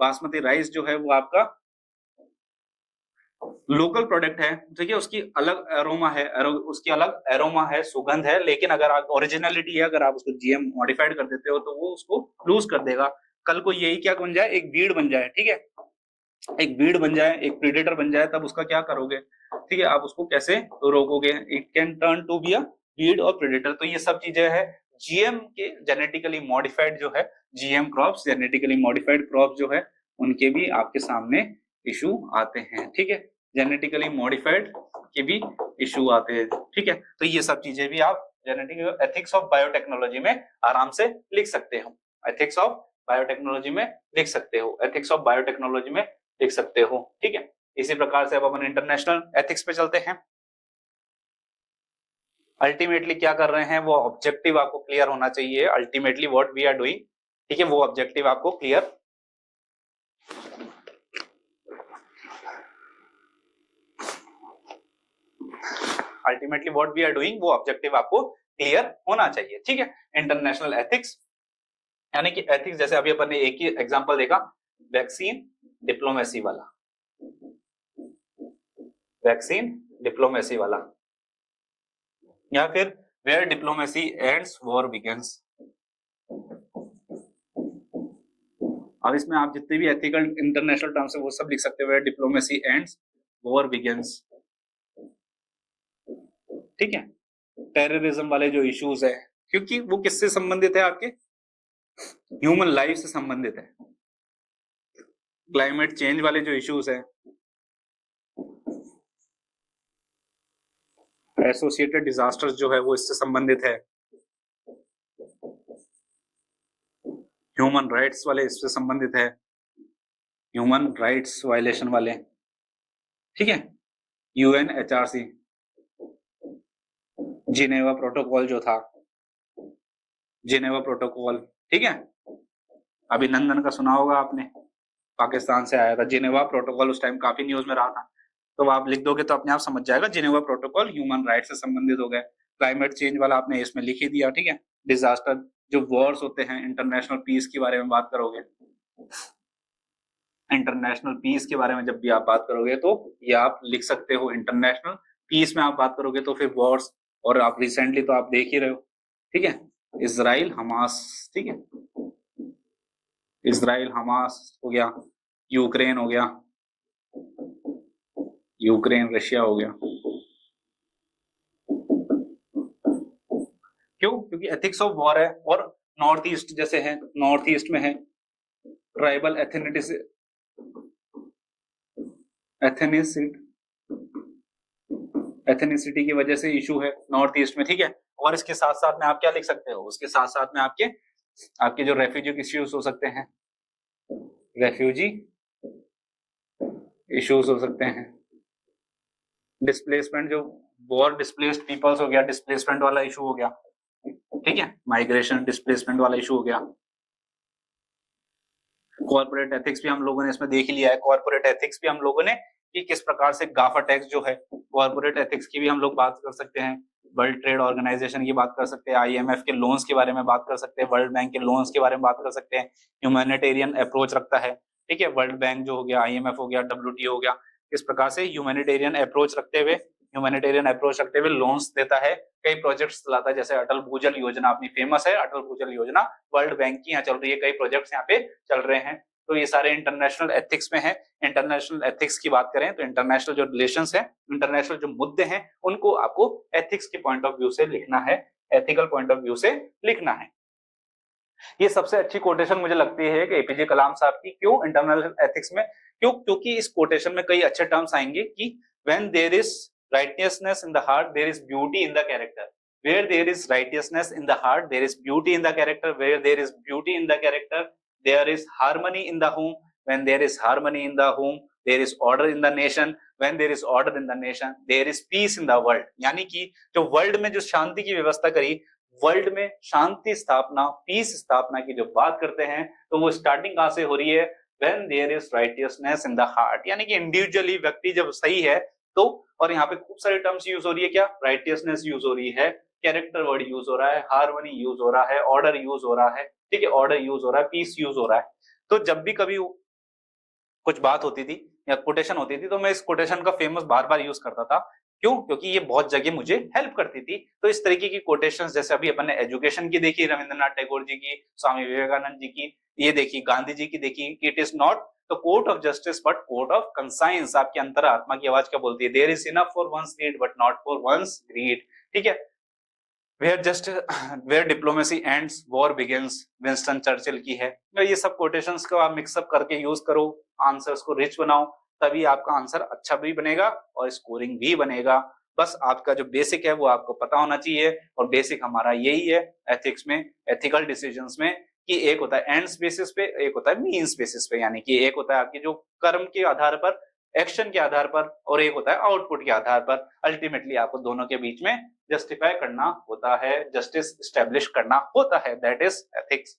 बासमती राइस जो है वो आपका लोकल प्रोडक्ट है, ठीक है, उसकी अलग एरोमा है, सुगंध है, लेकिन अगर आप ओरिजिनलिटी है, अगर आप उसको जीएम मॉडिफाइड कर देते हो तो वो उसको लूज कर देगा। कल को यही क्या बन जाए, एक बीड बन जाए, ठीक है, एक बीड बन जाए, एक प्रीडेटर बन जाए, तब उसका क्या करोगे, ठीक है, आप उसको कैसे रोकोगे, it can turn to be a bead और प्रीडेटर। तो ये सब चीजें है जीएम के, जेनेटिकली मॉडिफाइड जो है GM crops, genetically modified crops जो है उनके भी आपके सामने इशू आते हैं, ठीक है, जेनेटिकली मॉडिफाइड के भी इशू आते हैं, ठीक है। तो ये सब चीजें भी आप जेनेटिक एथिक्स ऑफ बायोटेक्नोलॉजी में आराम से लिख सकते हो, एथिक्स ऑफ बायोटेक्नोलॉजी में लिख सकते हो, एथिक्स ऑफ बायोटेक्नोलॉजी में लिख सकते हो, ठीक है। इसी प्रकार से अब अपन इंटरनेशनल एथिक्स पे चलते हैं। अल्टीमेटली क्या कर रहे हैं, वो ऑब्जेक्टिव आपको क्लियर होना चाहिए, ultimately what we are doing, ठीक है, वो ऑब्जेक्टिव आपको clear ultimately what we are doing वो ऑब्जेक्टिव आपको क्लियर होना चाहिए, ठीक है। इंटरनेशनल एथिक्स यानी कि एथिक्स, जैसे अभी अपन ने एक ही एग्जांपल देखा, वैक्सीन डिप्लोमेसी वाला, वैक्सीन डिप्लोमेसी वाला, या फिर where diplomacy ends war begins. अब इसमें आप जितने भी एथिकल इंटरनेशनल टर्म्स है वो सब लिख सकते हो, where diplomacy ends war begins, ठीक है। टेररिज्म वाले जो इश्यूज है, क्योंकि वो किससे संबंधित है, आपके ह्यूमन लाइफ से संबंधित है। क्लाइमेट चेंज वाले जो इश्यूज है, एसोसिएटेड डिजास्टर्स जो है वो इससे संबंधित है। ह्यूमन राइट्स वाले इससे संबंधित है, ह्यूमन राइट्स वायलेशन वाले, ठीक है। यूएनएचआरसी, जिनेवा प्रोटोकॉल जो था, जिनेवा प्रोटोकॉल, ठीक है। अभिनंदन का सुना होगा आपने, पाकिस्तान से आया था जिनेवा प्रोटोकॉल, उस टाइम काफी न्यूज में रहा था। तो आप लिख दोगे तो अपने आप समझ जाएगा, जिनेवा प्रोटोकॉल ह्यूमन राइट से संबंधित हो गए। क्लाइमेट चेंज वाला आपने इसमें लिख ही दिया, ठीक है। डिजास्टर, जो वॉर्स होते हैं, इंटरनेशनल पीस के बारे में बात करोगे, इंटरनेशनल पीस के बारे में जब भी आप बात करोगे तो ये आप लिख सकते हो। इंटरनेशनल पीस में आप बात करोगे तो फिर वॉर्स, और आप रिसेंटली तो आप देख ही रहे हो, ठीक है, इजराइल हमास, ठीक है, इजराइल हमास हो गया, यूक्रेन हो गया, यूक्रेन रशिया हो गया। क्यों? क्योंकि एथिक्स ऑफ वॉर है। और नॉर्थ ईस्ट जैसे है, नॉर्थ ईस्ट में है ट्राइबल एथेनिसिटी की वजह से इशू है नॉर्थ ईस्ट में, ठीक है। और इसके साथ साथ में आप क्या लिख सकते हो, उसके साथ साथ में आपके जो रेफ्यूजी इश्यूज हो सकते हैं, रेफ्यूजी इश्यूज हो सकते हैं, डिस्प्लेसमेंट, जो वॉर डिस्प्लेस्ड पीपल्स हो गया, डिस्प्लेसमेंट वाला इशू हो गया, ठीक है, माइग्रेशन डिस्प्लेसमेंट वाला इशू हो गया। कॉर्पोरेट एथिक्स भी हम लोगों ने इसमें देख लिया है, कॉर्पोरेट एथिक्स भी हम लोगों ने कि किस प्रकार से गाफा टैक्स जो है, कॉर्पोरेट एथिक्स की भी हम लोग बात कर सकते हैं, वर्ल्ड ट्रेड ऑर्गेनाइजेशन की बात कर सकते हैं, आईएमएफ के लोन्स के बारे में बात कर सकते हैं, वर्ल्ड बैंक के लोन्स के बारे में बात कर सकते हैं। ह्यूमैनिटेरियन अप्रोच रखता है, ठीक है, वर्ल्ड बैंक जो हो गया, आईएमएफ हो गया, डब्ल्यूटीओ हो गया, किस प्रकार से ह्यूमैनिटेरियन अप्रोच रखते हुए लोन्स देता है, कई प्रोजेक्ट्स चलाता है, जैसे अटल भूजल योजना अपनी फेमस है, अटल भूजल योजना वर्ल्ड बैंक की यहाँ चल रही है, कई प्रोजेक्ट्स यहाँ पे चल रहे हैं। तो ये सारे इंटरनेशनल एथिक्स में है। इंटरनेशनल एथिक्स की बात करें तो इंटरनेशनल जो रिलेशंस है, इंटरनेशनल जो मुद्दे हैं, उनको आपको एथिक्स के पॉइंट ऑफ व्यू से लिखना है, एथिकल पॉइंट ऑफ व्यू से लिखना है। ये सबसे अच्छी कोटेशन मुझे लगती है कि एपीजे कलाम साहब की। क्यों इंटरनल एथिक्स में? क्योंकि इस कोटेशन में कई अच्छे टर्म्स आएंगे कि when there is righteousness in the heart there is beauty in the character, where there is righteousness in the heart there is beauty in the character, where there is beauty in the character there is harmony in the home, when there is harmony in the home there is order in the nation, when there is order in the nation there is peace in the world। यानी कि जो वर्ल्ड में जो शांति की व्यवस्था करी, वर्ल्ड में शांति स्थापना, पीस स्थापना की जो बात करते हैं, तो वो स्टार्टिंग कहां से हो रही है? when there is righteousness in the heart, यानी कि इंडिविजुअली व्यक्ति जब सही है तो, और यहाँ पे खूब सारे टर्म्स यूज हो रही है, क्या राइटियसनेस यूज हो रही है, कैरेक्टर वर्ड यूज हो रहा है, हार्मनी यूज हो रहा है, ऑर्डर यूज हो रहा है, ठीक है, ऑर्डर यूज हो रहा है, पीस यूज हो रहा है। तो जब भी कभी कुछ बात होती थी या कोटेशन होती थी तो मैं इस कोटेशन का फेमस बार बार यूज करता था। क्यों? क्योंकि ये बहुत जगह मुझे हेल्प करती थी। तो इस तरीके की कोटेशंस, जैसे अभी अपन ने एजुकेशन की देखी, रविंद्रनाथ टैगोर जी की, स्वामी विवेकानंद जी की, ये देखी, गांधी जी की देखी, कि it is not the court of justice but court of conscience. आपकी अंतरात्मा की आवाज क्या बोलती है? There is enough for one's need but not for one's greed, ठीक है। Where diplomacy ends war begins, Winston Churchill की है। तो ये सब कोटेशंस को आप मिक्सअप करके यूज करो, आंसर्स को रिच बनाओ, तभी आपका आंसर अच्छा भी बनेगा और स्कोरिंग भी बनेगा। बस आपका जो बेसिक है वो आपको पता होना चाहिए, और बेसिक हमारा यही है एथिक्स में, एथिकल डिसीजंस में, कि एक होता है एंड्स बेसिस पे, एक होता है मीन्स बेसिस पे, यानी कि एक होता है आपकी जो कर्म के आधार पर, एक्शन के आधार पर, और एक होता है आउटपुट के आधार पर। अल्टीमेटली आपको दोनों के बीच में जस्टिफाई करना होता है, जस्टिस स्टैब्लिश करना होता है, that is ethics.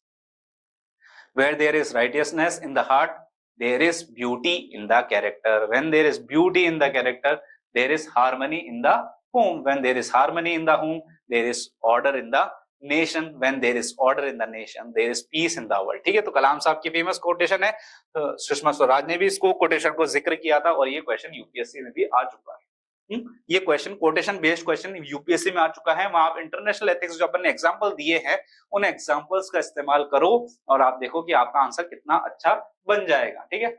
Where there is righteousness in the heart, there is beauty in the character. When there is beauty in the character, there is harmony in the home. When there is harmony in the home, there is order in the nation. When there is order in the nation, there is peace in the world. ठीक है, तो कलाम साहब की फेमस कोटेशन है, तो सुषमा स्वराज ने भी इसको कोटेशन को जिक्र किया था और ये क्वेश्चन यूपीएससी में भी आ चुका है। ये question quotation based question UPSC में आ चुका है। वहां आप इंटरनेशनल एथिक्स जो अपन ने एग्जांपल दिए हैं उन एग्जांपल्स का इस्तेमाल करो और आप देखो कि आपका आंसर कितना अच्छा बन जाएगा। ठीक है,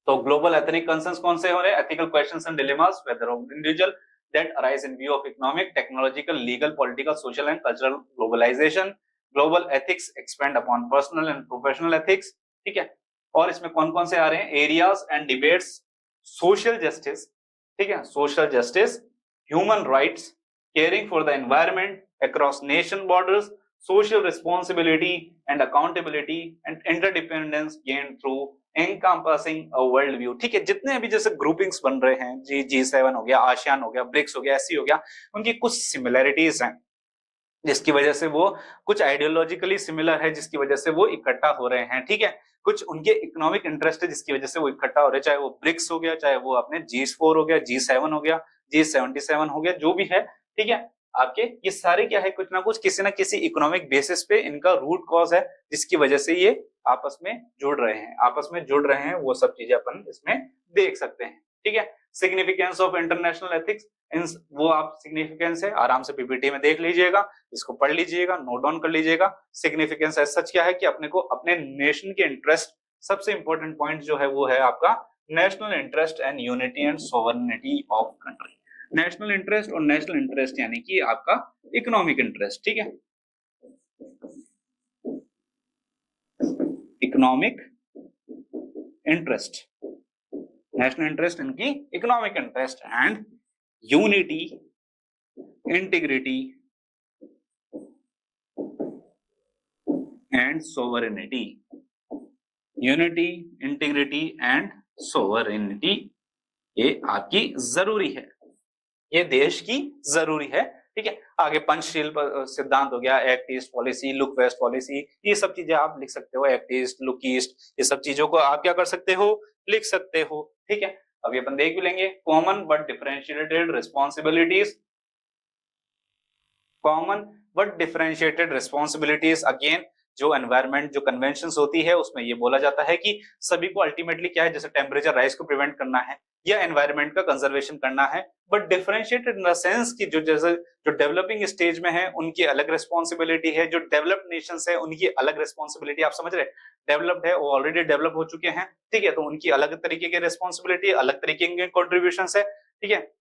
तो ग्लोबल एथनिक कंसर्न्स कौन से हो रहे हैं? Ethical questions and dilemmas whether of individual that arise in view of economic, technological, legal, political, social and cultural globalisation. Global ethics expand upon personal and professional ethics. ठीक है, और इसमें कौन कौन से आ रहे हैं? Areas and debates, social justice, ठीक है, social justice, human rights, caring for the environment across nation borders, social responsibility and accountability and interdependence gain through encompassing a world view। ठीक है, जितने अभी जैसे ग्रुपिंग्स बन रहे हैं, G7 हो गया, आसियान हो गया, ब्रिक्स हो गया, एससी हो गया, उनकी कुछ सिमिलैरिटीज हैं जिसकी वजह से वो कुछ आइडियोलॉजिकली सिमिलर है जिसकी वजह से वो इकट्ठा हो रहे हैं। ठीक है, कुछ उनके इकोनॉमिक इंटरेस्ट है जिसकी वजह से वो इकट्ठा हो रहे हैं, चाहे वो ब्रिक्स हो गया, चाहे वो अपने G4 हो गया, G7 हो गया, G77 हो गया, जो भी है। ठीक है, आपके ये सारे क्या है, कुछ ना कुछ किसी ना किसी इकोनॉमिक बेसिस पे इनका रूट कॉज है जिसकी वजह से ये आपस में जुड़ रहे हैं, आपस में जुड़ रहे हैं, वो सब चीजें अपन इसमें देख सकते हैं। ठीक है, सिग्निफिकेंस ऑफ इंटरनेशनल एथिक्स, वो आप सिग्निफिकेंस है आराम से पीपीटी में देख लीजिएगा, इसको पढ़ लीजिएगा, नोट डाउन कर लीजिएगा। सिग्निफिकेंस एज सच क्या है कि अपने को अपने नेशन के इंटरेस्ट, सबसे इंपॉर्टेंट पॉइंट जो है वो है आपका national interest and unity and sovereignty of country. National interest और नेशनल इंटरेस्ट यानी कि आपका इकोनॉमिक इंटरेस्ट। ठीक है, इकोनॉमिक इंटरेस्ट, नेशनल इंटरेस्ट इनकी economic interest and unity, integrity and sovereignty. Unity, integrity and sovereignty ये आपकी जरूरी है, ये देश की जरूरी है। ठीक है, आगे पंचशील सिद्धांत हो गया, act east policy, look west policy, ये सब चीजें आप लिख सकते हो। एक्ट ईस्ट, लुक ईस्ट, ये सब चीजों को आप क्या कर सकते हो, लिख सकते हो। ठीक है, अभी अपन देख भी लेंगे। Common but differentiated responsibilities, common but differentiated responsibilities, again जो एनवायरमेंट, जो कन्वेंशंस होती है उसमें ये बोला जाता है कि सभी को अल्टीमेटली क्या है, जैसे टेम्परेचर राइज को प्रिवेंट करना है या एनवायरमेंट का कंजर्वेशन करना है, but differentiated in the sense कि जो जैसे जो डेवलपिंग स्टेज में है उनकी अलग रिस्पॉन्सिबिलिटी है, जो डेवलप्ड नेशंस है उनकी अलग रिस्पॉन्सिबिलिटी। आप समझ रहे, डेवलप्ड है वो ऑलरेडी डेवलप हो चुके हैं, ठीक है, तो उनकी अलग तरीके की रिस्पॉन्सिबिलिटी, अलग तरीके के कॉन्ट्रीब्यूशंस है। ठीक है,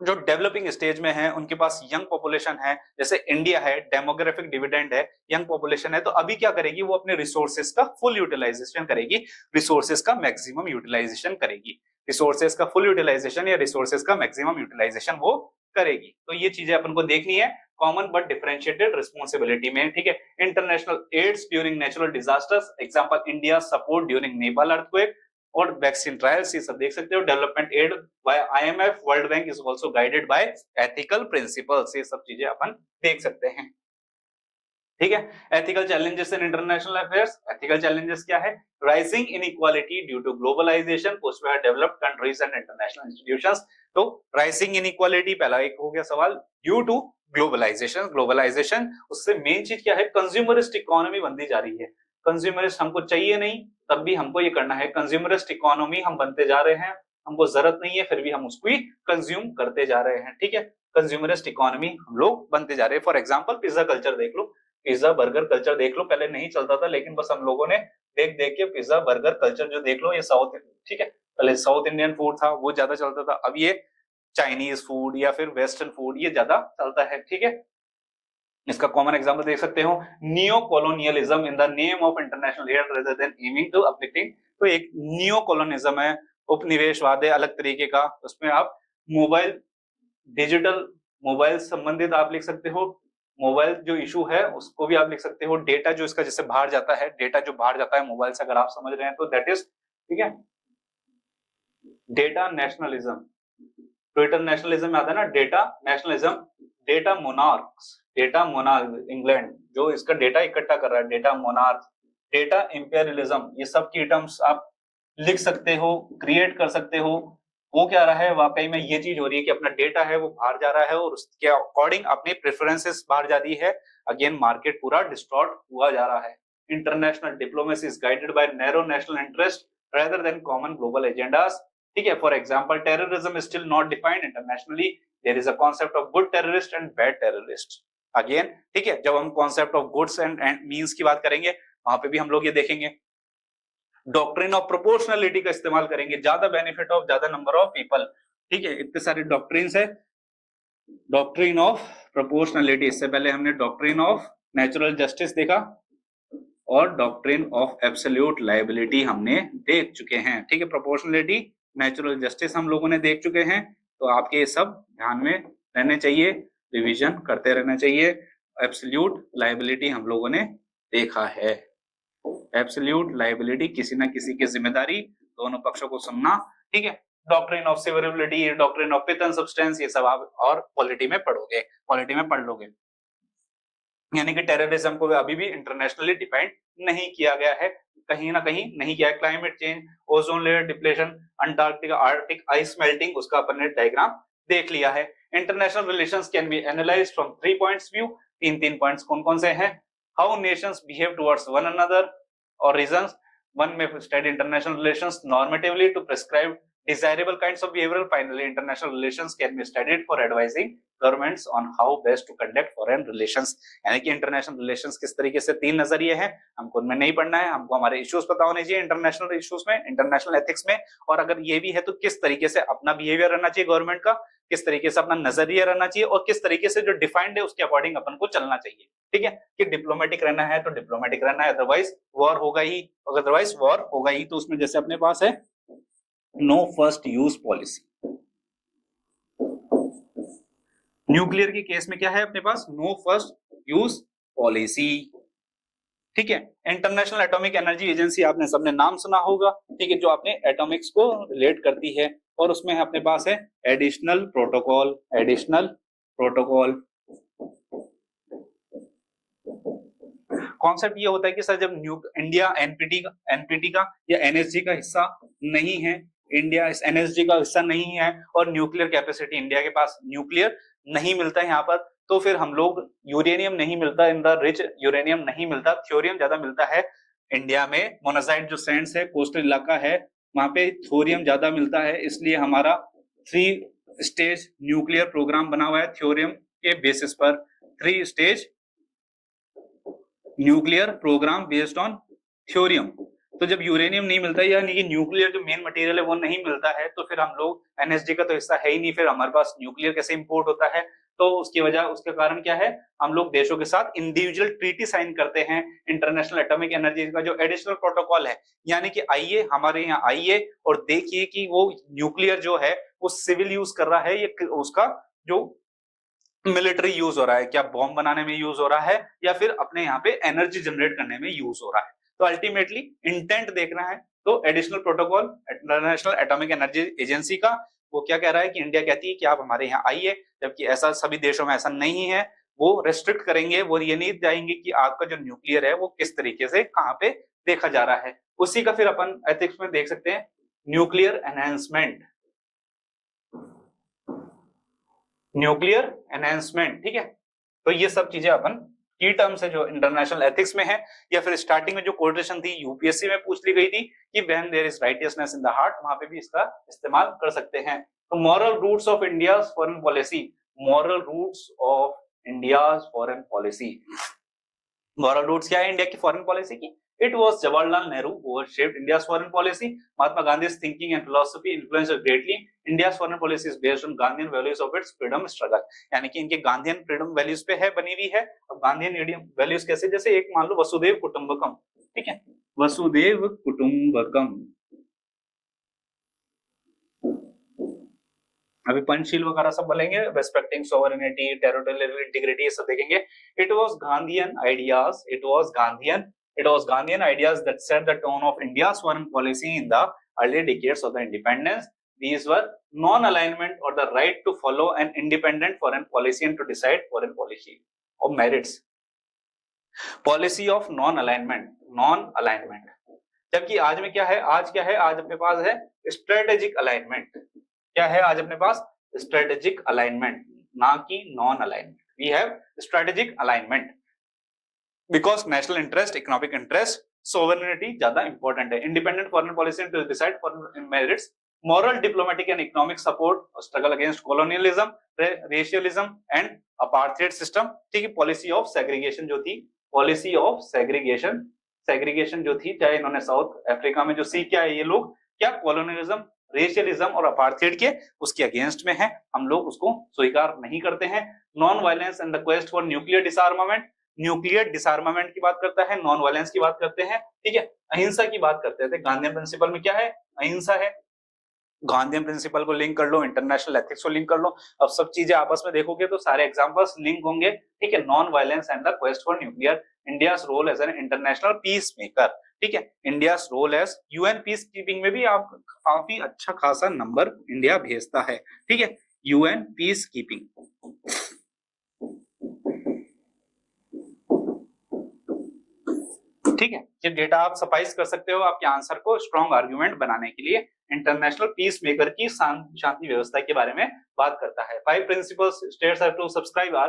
जो डेवलपिंग स्टेज में है उनके पास यंग पॉपुलेशन है, जैसे इंडिया है, डेमोग्राफिक डिविडेंड है, यंग पॉपुलेशन है, तो अभी क्या करेगी वो अपने रिसोर्सेज का फुल यूटिलाइजेशन करेगी, रिसोर्सेज का मैक्सिमम यूटिलाइजेशन करेगी, रिसोर्सेज का फुल यूटिलाइजेशन या रिसोर्सेज का मैक्सिमम यूटिलाइजेशन वो करेगी। तो ये चीजें अपन को देखनी है कॉमन बट डिफरेंशिएटेड रिस्पॉन्सिबिलिटी में। ठीक है, international aids during natural disasters, example India support during Nepal earthquake और वैक्सीन ट्रायल्स, ये सब देख सकते हो। Development aid by IMF, world bank is also guided by ethical principles, ये सब चीजें अपन देख सकते हैं। ठीक है, ethical challenges in international affairs, ethical challenges क्या है? Rising inequality due to globalisation pushed by developed countries and international institutions. तो राइजिंग इनइक्वालिटी पहला एक हो गया सवाल, ड्यू टू ग्लोबलाइजेशन, ग्लोबलाइजेशन उससे मेन चीज क्या है, कंज्यूमरिस्ट इकोनॉमी बनती जा रही है। कंज्यूमरिस्ट हमको चाहिए नहीं तब भी हमको ये करना है, कंज्यूमरिस्ट इकोनॉमी हम बनते जा रहे हैं, हमको जरूरत नहीं है फिर भी हम उसको ही कंज्यूम करते जा रहे हैं। ठीक है, कंज्यूमरिस्ट इकोनॉमी हम लोग बनते जा रहे हैं। फॉर एग्जांपल पिज्जा कल्चर देख लो, पिज्जा बर्गर कल्चर देख लो, पहले नहीं चलता था लेकिन बस हम लोगों ने देख देख के पिज्जा बर्गर कल्चर जो देख लो, ये साउथ, ठीक है, पहले साउथ इंडियन फूड था वो ज्यादा चलता था, अब ये चाइनीज फूड या फिर वेस्टर्न फूड ये ज्यादा चलता है। ठीक है, इसका कॉमन एग्जांपल देख सकते हो, neo colonialism in the name of international aid rather than aiming to uplifting. तो एक नियो कॉलोनिज्म है, उपनिवेशवाद है अलग तरीके का, उसमें आप मोबाइल, डिजिटल मोबाइल संबंधित आप लिख सकते हो, मोबाइल जो इशू है उसको भी आप लिख सकते हो, डेटा जो इसका जैसे बाहर जाता है, डेटा जो बाहर जाता है मोबाइल से, अगर आप समझ रहे हैं तो दैट इज, ठीक है, डेटा नेशनलिज्म। ट्विटर नेशनलिज्म आता है ना, data nationalism, data monarchs, data monarch England जो इसका डेटा इकट्ठा कर रहा है, डेटा मोनार्क, डेटा इंपेरियलिज्म, ये सब की टर्म्स आप लिख सकते हो, क्रिएट कर सकते हो। वो क्या रहा है, वाकई में ये चीज हो रही है कि अपना डेटा है वो बाहर जा रहा है और उसके अकॉर्डिंग अपनी प्रेफरेंसेस बाहर जाती है। अगेन मार्केट पूरा डिस्टॉर्ट हुआ जा रहा है। International diplomacy is guided by narrow national interest rather than common global agendas। ठीक है, for example terrorism is still not defined internationally. There is a concept of good terrorist and bad terrorist. Again ठीक है, जब हम concept of goods and means की बात करेंगे वहां पे भी हम लोग ये देखेंगे। डॉक्ट्रिन ऑफ प्रोपोर्शनलिटी का इस्तेमाल करेंगे, ज्यादा बेनिफिट ऑफ ज्यादा नंबर ऑफ पीपल। ठीक है, इतने सारे डॉक्ट्रिन्स है। डॉक्ट्रिन ऑफ प्रोपोर्शनलिटी, इससे पहले हमने डॉक्ट्रिन ऑफ नेचुरल जस्टिस देखा और डॉक्ट्रिन ऑफ एब्सोल्यूट लायबिलिटी हमने देख चुके हैं। ठीक है, प्रोपोर्शनलिटी, नेचुरल जस्टिस हम लोगों ने देख चुके हैं, तो आपके ये सब ध्यान में रहने चाहिए, रिवीजन करते रहना चाहिए। एब्सोल्यूट लायबिलिटी हम लोगों ने देखा है। एब्सोल्यूट लायबिलिटी, किसी ना किसी की जिम्मेदारी, दोनों पक्षों को सुनना। ठीक है, doctrine of severability, doctrine of pith and substance, ये सब आप और पॉलिटी में पढ़ोगे, पॉलिटी में पढ़ लोगे। यानी कि टेररिज्म को अभी भी इंटरनेशनली डिफाइंड नहीं किया गया है, कहीं ना कहीं नहीं किया है। Climate change, ozone layer depletion, Antarctica Arctic ice melting, उसका अपन ने डायग्राम देख लिया है। International relations can be analysed from 3 points view. तीन पॉइंट्स कौन कौन से हैं? How Nations behave towards one another और reasons. One may study international relations normatively to prescribe desirable kinds of behavioral. Finally, international relations can be studied for advising governments on how best to conduct foreign relations। यानी कि इंटरनेशनल रिलेशंस किस तरीके से, तीन नजरिए हैं, हमको उनमें नहीं पढ़ना है, हमको हमारे इश्यूज पता होने चाहिए इंटरनेशनल इश्यूज में, इंटरनेशनल एथिक्स में। और अगर ये भी है तो किस तरीके से अपना बिहेवियर रहना चाहिए गवर्नमेंट का, किस तरीके से अपना नजरिया रहना चाहिए और किस तरीके से जो डिफाइंड है उसके अकॉर्डिंग अपन को चलना चाहिए। ठीक है, कि डिप्लोमेटिक रहना है तो डिप्लोमेटिक रहना है, अदरवाइज वॉर होगा ही, अदरवाइज वॉर होगा ही। तो उसमें जैसे अपने पास है no first use policy. Nuclear के केस में क्या है अपने पास? No first use policy. ठीक है, इंटरनेशनल एटॉमिक एनर्जी एजेंसी आपने सबने नाम सुना होगा। ठीक है, जो आपने एटॉमिक्स को रिलेट करती है, और उसमें अपने पास है additional protocol. Additional protocol concept ये होता है कि सर जब इंडिया एनपीटी का या एनएसजी का हिस्सा नहीं है, इंडिया इस एनएसजी का हिस्सा नहीं है और न्यूक्लियर कैपेसिटी इंडिया के पास न्यूक्लियर नहीं मिलता है यहाँ पर, तो फिर हम लोग यूरेनियम नहीं मिलता, इन द रिच यूरेनियम नहीं मिलता, थ्योरियम ज्यादा मिलता है इंडिया में। मोनाजाइट जो सैंड्स है, कोस्टल इलाका है, वहां पे थ्योरियम ज्यादा मिलता है, इसलिए हमारा 3 स्टेज न्यूक्लियर प्रोग्राम बना हुआ है थ्योरियम के बेसिस पर। 3 stage nuclear program based on thorium. तो जब यूरेनियम नहीं मिलता है, यानी कि न्यूक्लियर जो मेन मटेरियल है वो नहीं मिलता है, तो फिर हम लोग एनएसजी का तो हिस्सा है ही नहीं, फिर हमारे पास न्यूक्लियर कैसे इंपोर्ट होता है? तो उसकी वजह, उसके कारण क्या है, हम लोग देशों के साथ इंडिविजुअल ट्रीटी साइन करते हैं इंटरनेशनल एटॉमिक एनर्जी का जो एडिशनल प्रोटोकॉल है। यानी कि आइए हमारे यहाँ आइए और देखिए कि वो न्यूक्लियर जो है वो सिविल यूज कर रहा है, ये उसका जो मिलिट्री यूज हो रहा है, क्या बॉम्ब बनाने में यूज हो रहा है या फिर अपने यहाँ पे एनर्जी जनरेट करने में यूज हो रहा है। तो अल्टीमेटली इंटेंट देखना है। तो additional protocol international atomic energy agency का वो क्या कह रहा है कि इंडिया कहती है कि आप हमारे यहाँ आइए, जबकि ऐसा सभी देशों में ऐसा नहीं है। वो रेस्ट्रिक्ट करेंगे, वो ये नहीं जाएंगे कि आपका जो न्यूक्लियर है वो किस तरीके से कहाँ पे देखा जा रहा है। उसी का फिर अपन एथिक्स में देख सकते हैं न्यूक्लियर एनहांसमेंट। न्यूक्लियर एनहांसमेंट, ठीक है। तो ये सब चीजें अपन की टर्म्स है जो इंटरनेशनल एथिक्स में है, या फिर स्टार्टिंग में जो कोटेशन थी यूपीएससी में पूछ ली गई थी कि when there is righteousness in the heart, वहां पे भी इसका इस्तेमाल कर सकते हैं। तो moral roots of India's foreign policy. Moral roots of India's foreign policy. Moral roots क्या है इंडिया की फॉरेन पॉलिसी की? It was Jawaharlal Nehru who shaped India's foreign policy. Mahatma Gandhi's thinking and philosophy influenced greatly. India's foreign policy is based on Gandhian values of its freedom struggle. यानी कि इनके गांधीयन फ्रीडम वैल्यूज पे है, बनी हुई है। अब गांधीयन वैल्यूज कैसे? जैसे एक मान लो वसुदेव कुटुंबकम, ठीक है, वसुदेव कुटुंबकम। अभी पंचशील वगैरह सब बोलेंगे, रेस्पेक्टिंग सोवरेनिटी, टेरिटोरियल इंटीग्रिटी, ये सब देखेंगे। It was Gandhian ideas. It was Gandhian ideas that set the tone of India's foreign policy in the early decades of the independence. These were non-alignment or the right to follow an independent foreign policy and to decide foreign policy of merits. Policy of non-alignment. जबकि आज में क्या है? आज क्या है? आज अपने पास है strategic alignment. क्या है आज अपने पास? स्ट्रेटेजिक अलाइनमेंट, ना कि non alignment. We have strategic alignment because national interest, economic interest, sovereignty ज्यादा इंपॉर्टेंट है। Independent foreign policy to decide foreign merits, moral, diplomatic and economic support, struggle against colonialism, racialism and apartheid system। ठीक है, पॉलिसी ऑफ सेग्रीगेशन जो थी, पॉलिसी ऑफ सेग्रीगेशन जो थी, चाहे इन्होंने साउथ अफ्रीका में जो सीख किया है, ये लोग क्या कॉलोनियलिज्म, रेशियलिज्म और अपार्थाइड के उसके अगेंस्ट में है, हम लोग उसको स्वीकार नहीं करते हैं। Non violence and the quest for nuclear डिसआर्मामेंट, nuclear डिसआर्मामेंट की बात करता है, नॉन वायलेंस की बात करते हैं, ठीक है, अहिंसा की बात करते थे। गांधी प्रिंसिपल में क्या है? अहिंसा है। गांधी प्रिंसिपल को लिंक कर लो, इंटरनेशनल एथिक्स को लिंक कर लो, अब सब चीजें आपस में देखोगे तो सारे एग्जांपल्स लिंक होंगे, ठीक है। Non violence and the quest for nuclear, India's role as an international peace maker, ठीक है, India's role as UN peace keeping में भी आप काफी अच्छा खासा नंबर इंडिया भेजता है, ठीक है, यूएन पीस कीपिंग। ठीक है, ये डेटा आप सफाइस कर सकते हो आपके आंसर को स्ट्रॉन्ग आर्गुमेंट बनाने के लिए। इंटरनेशनल पीस मेकर की शांति व्यवस्था के बारे में बात करता है। 5 principles states have to subscribe are,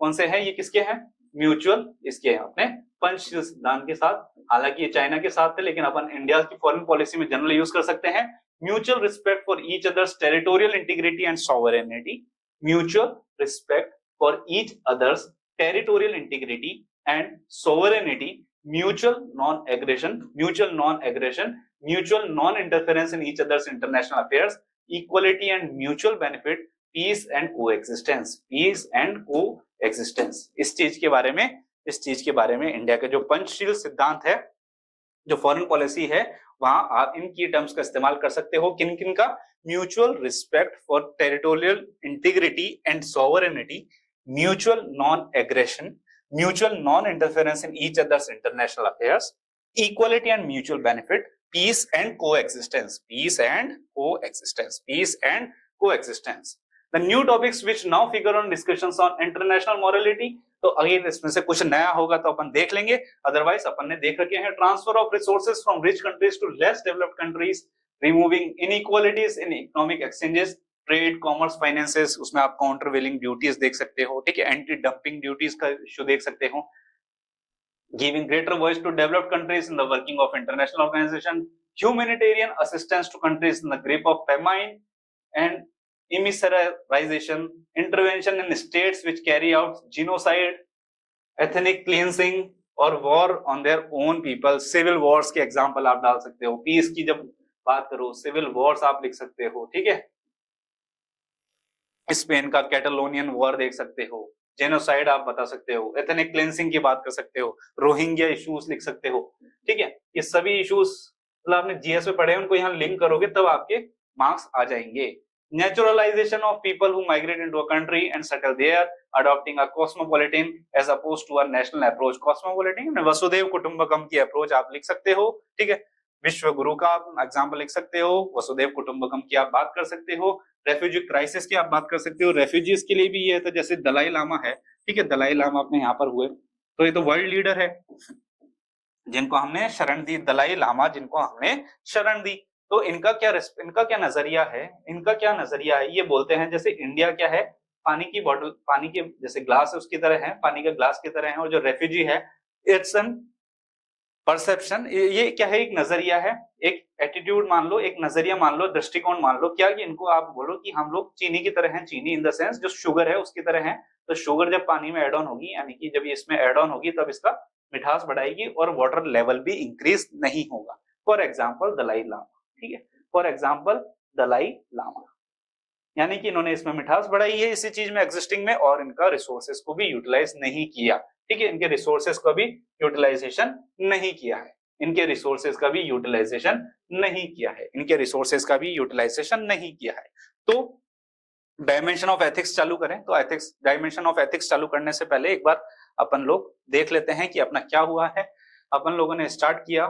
कौन से हैं ये, किसके हैं? म्यूचुअल, इसके हैं अपने पंचशील सिद्धांत के साथ। हालांकि ये चाइना के साथ थे, लेकिन अपन इंडिया की फॉरेन पॉलिसी में जनरल यूज कर सकते हैं। Mutual respect for each others territorial integrity and sovereignty, mutual respect for each others territorial integrity and sovereignty, mutual non-aggression, mutual non-interference in each other's international affairs, equality and mutual benefit, peace and coexistence, इस चीज के बारे में इंडिया के जो पंचशील सिद्धांत है, जो फॉरेन पॉलिसी है, वहां आप इन की टर्म्स का इस्तेमाल कर सकते हो। किन किन का? Mutual respect for territorial integrity and sovereignty, mutual non aggression, mutual non-interference in each other's international affairs, equality and mutual benefit, peace and coexistence, The new topics which now figure on discussions on international morality, तो अगेन इसमें से कुछ नया होगा तो अपन देख लेंगे, अदरवाइज अपन ने देख रखे हैं। Transfer of resources from rich countries to less developed countries, removing inequalities in economic exchanges, trade, commerce, finances, उसमें आप काउंटरवेलिंग ड्यूटीज देख सकते हो, ठीक है, एंटी डंपिंग ड्यूटीज का इशू देख सकते हो। Giving greater voice to developed countries in the working of international organisation, humanitarian assistance to countries in the grip of famine and immiseration, intervention in states which carry out genocide, ethnic cleansing और war on their own people, civil wars के एग्जाम्पल आप डाल सकते हो। पीस की जब बात करो, सिविल वॉर्स आप लिख सकते हो, ठीक है। स्पेन का कैटलोनियन वॉर देख सकते हो, जेनोसाइड आप बता सकते हो, एथनिक क्लेंसिंग की बात कर सकते हो, रोहिंग्या इश्यूज लिख सकते हो, ठीक है। ये सभी इश्यूज मतलब आपने जीएस में पढ़े, उनको यहाँ लिंक करोगे तब आपके मार्क्स आ जाएंगे। Naturalization of people who migrate into a country and settle there, adopting a cosmopolitan as opposed to a national approach। cosmopolitan वसुधैव कुटुंबकम की अप्रोच आप लिख सकते हो, ठीक है। विश्व गुरु का एग्जाम्पल लिख सकते हो, वसुधैव कुटुंबकम की आप बात कर सकते हो, रेफ्यूजी क्राइसिस की आप बात कर सकते हो। रेफ्यूजीज के लिए भी ये है, तो जैसे दलाई लामा है, ठीक है, दलाई लामा अपने यहाँ पर हुए, तो ये तो वर्ल्ड लीडर है जिनको हमने शरण दी, दलाई लामा जिनको हमने शरण दी। तो इनका क्या नजरिया है, ये बोलते हैं जैसे इंडिया क्या है, पानी की बोतल, पानी के जैसे ग्लास है उसकी तरह है, पानी का ग्लास की तरह है, और जो रेफ्यूजी है इट्स एन परसेप्शन। ये क्या है, एक नजरिया है, एक एटीट्यूड मान लो, एक नजरिया मान लो, दृष्टिकोण मान लो। क्या कि इनको आप बोलो कि हम लोग चीनी की तरह हैं, चीनी इन द सेंस जो शुगर है उसकी तरह है। तो शुगर जब पानी में एड ऑन होगी, यानी कि जब इसमें एड ऑन होगी तब इसका मिठास बढ़ाएगी और वाटर लेवल भी इंक्रीज नहीं होगा। फॉर एग्जाम्पल दलाई लामा, ठीक है, फॉर एग्जाम्पल दलाई लामा, यानी कि इन्होंने इसमें मिठास बढ़ाई है इसी चीज में, एग्जिस्टिंग में, और इनका रिसोर्सेज को भी यूटिलाइज नहीं किया, ठीक है, इनके रिसोर्सेज को भी यूटिलाइजेशन नहीं किया है, इनके रिसोर्सेज का भी यूटिलाइजेशन नहीं किया है, इनके रिसोर्सेज का भी यूटिलाइजेशन नहीं किया है। तो डायमेंशन ऑफ एथिक्स चालू करें, तो एथिक्स, डायमेंशन ऑफ एथिक्स चालू करने से पहले एक बार अपन लोग देख लेते हैं कि अपना क्या हुआ है। अपन लोगों ने स्टार्ट किया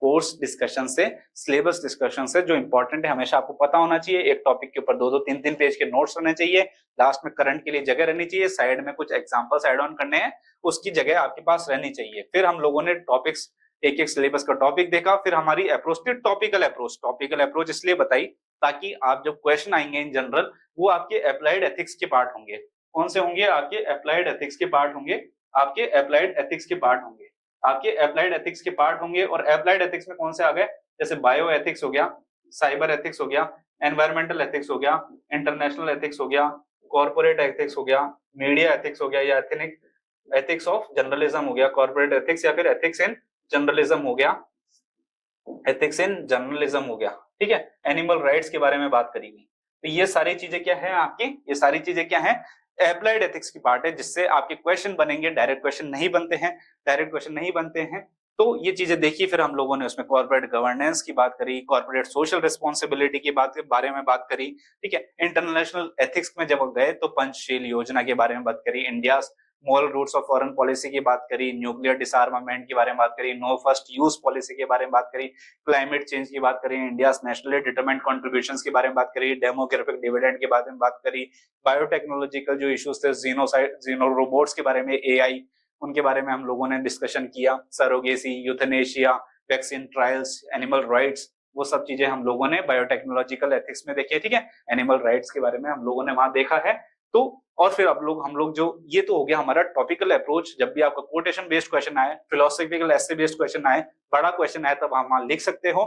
कोर्स डिस्कशन से, सिलेबस डिस्कशन से, जो इंपॉर्टेंट है हमेशा आपको पता होना चाहिए। एक टॉपिक के ऊपर 2-2, 3-3 पेज के नोट्स होने चाहिए, लास्ट में करंट के लिए जगह रहनी चाहिए, साइड में कुछ एग्जांपल्स ऐड ऑन करने हैं उसकी जगह आपके पास रहनी चाहिए। फिर हम लोगों ने टॉपिक्स एक एक सिलेबस का टॉपिक देखा, फिर हमारी अप्रोच थी टॉपिकल अप्रोच। टॉपिकल अप्रोच इसलिए बताई ताकि आप जब क्वेश्चन आएंगे इन जनरल, वो आपके अप्लाइड एथिक्स के पार्ट होंगे। कौन से होंगे? आपके अप्लाइड एथिक्स के पार्ट होंगे, आपके अप्लाइड एथिक्स के पार्ट होंगे, आपके अप्लाइड एथिक्स के पार्ट होंगे। और अप्लाइड एथिक्स में कौन से आ गए? जैसे बायो एथिक्स हो गया, साइबर एथिक्स हो गया, एनवायरमेंटल एथिक्स हो गया, इंटरनेशनल एथिक्स हो गया, कॉर्पोरेट एथिक्स हो गया, मीडिया एथिक्स हो गया, या एथनिक एथिक्स ऑफ जर्नलिज्म हो गया, कॉर्पोरेट एथिक्स या फिर एथिक्स इन जर्नलिज्म हो गया, एथिक्स इन जर्नलिज्म हो गया, ठीक है। एनिमल राइट्स के बारे में बात करी गई। तो ये सारी चीजें क्या है आपकी? ये सारी चीजें क्या है? अप्लाइड एथिक्स की पार्ट है, जिससे आपके क्वेश्चन बनेंगे। डायरेक्ट क्वेश्चन नहीं बनते हैं, डायरेक्ट क्वेश्चन नहीं बनते हैं। तो ये चीजें देखी। फिर हम लोगों ने उसमें कॉर्पोरेट गवर्नेंस की बात करी, कॉर्पोरेट सोशल रिस्पॉन्सिबिलिटी की बारे में बात करी, ठीक है। इंटरनेशनल एथिक्स में जब गए तो पंचशील योजना के बारे में बात करी, India moral roots of foreign policy की बात करी, न्यूक्लियर डिसआर्मामेंट के बारे में बात करी, नो फर्स्ट यूज पॉलिसी के बारे में बात करी, क्लाइमेट चेंज की बात करी, इंडिया नेशनली डिटरमाइंड कॉन्ट्रीब्यूशंस के बारे में बात करी, डेमोग्राफिक डिविडेंड के बारे में बात करी, बायोटेक्नोलॉजिकल जो इश्यूज थे, जीनो रोबोट्स के बारे में, एआई, उनके बारे में हम लोगों ने डिस्कशन किया, surrogacy, euthanasia, vaccine trials, animal rights, वो सब चीजें हम लोगों ने बायोटेक्नोलॉजिकल एथिक्स में देखी है, ठीक है। एनिमल राइट्स के बारे में हम लोगों ने वहां देखा है। तो और फिर हम लोग जो, ये तो हो गया हमारा टॉपिकल अप्रोच। जब भी आपका कोटेशन बेस्ड क्वेश्चन आए, फिलोसॉफिकल एसे बेस्ड क्वेश्चन आए, बड़ा क्वेश्चन आए, तब हम लिख सकते हो।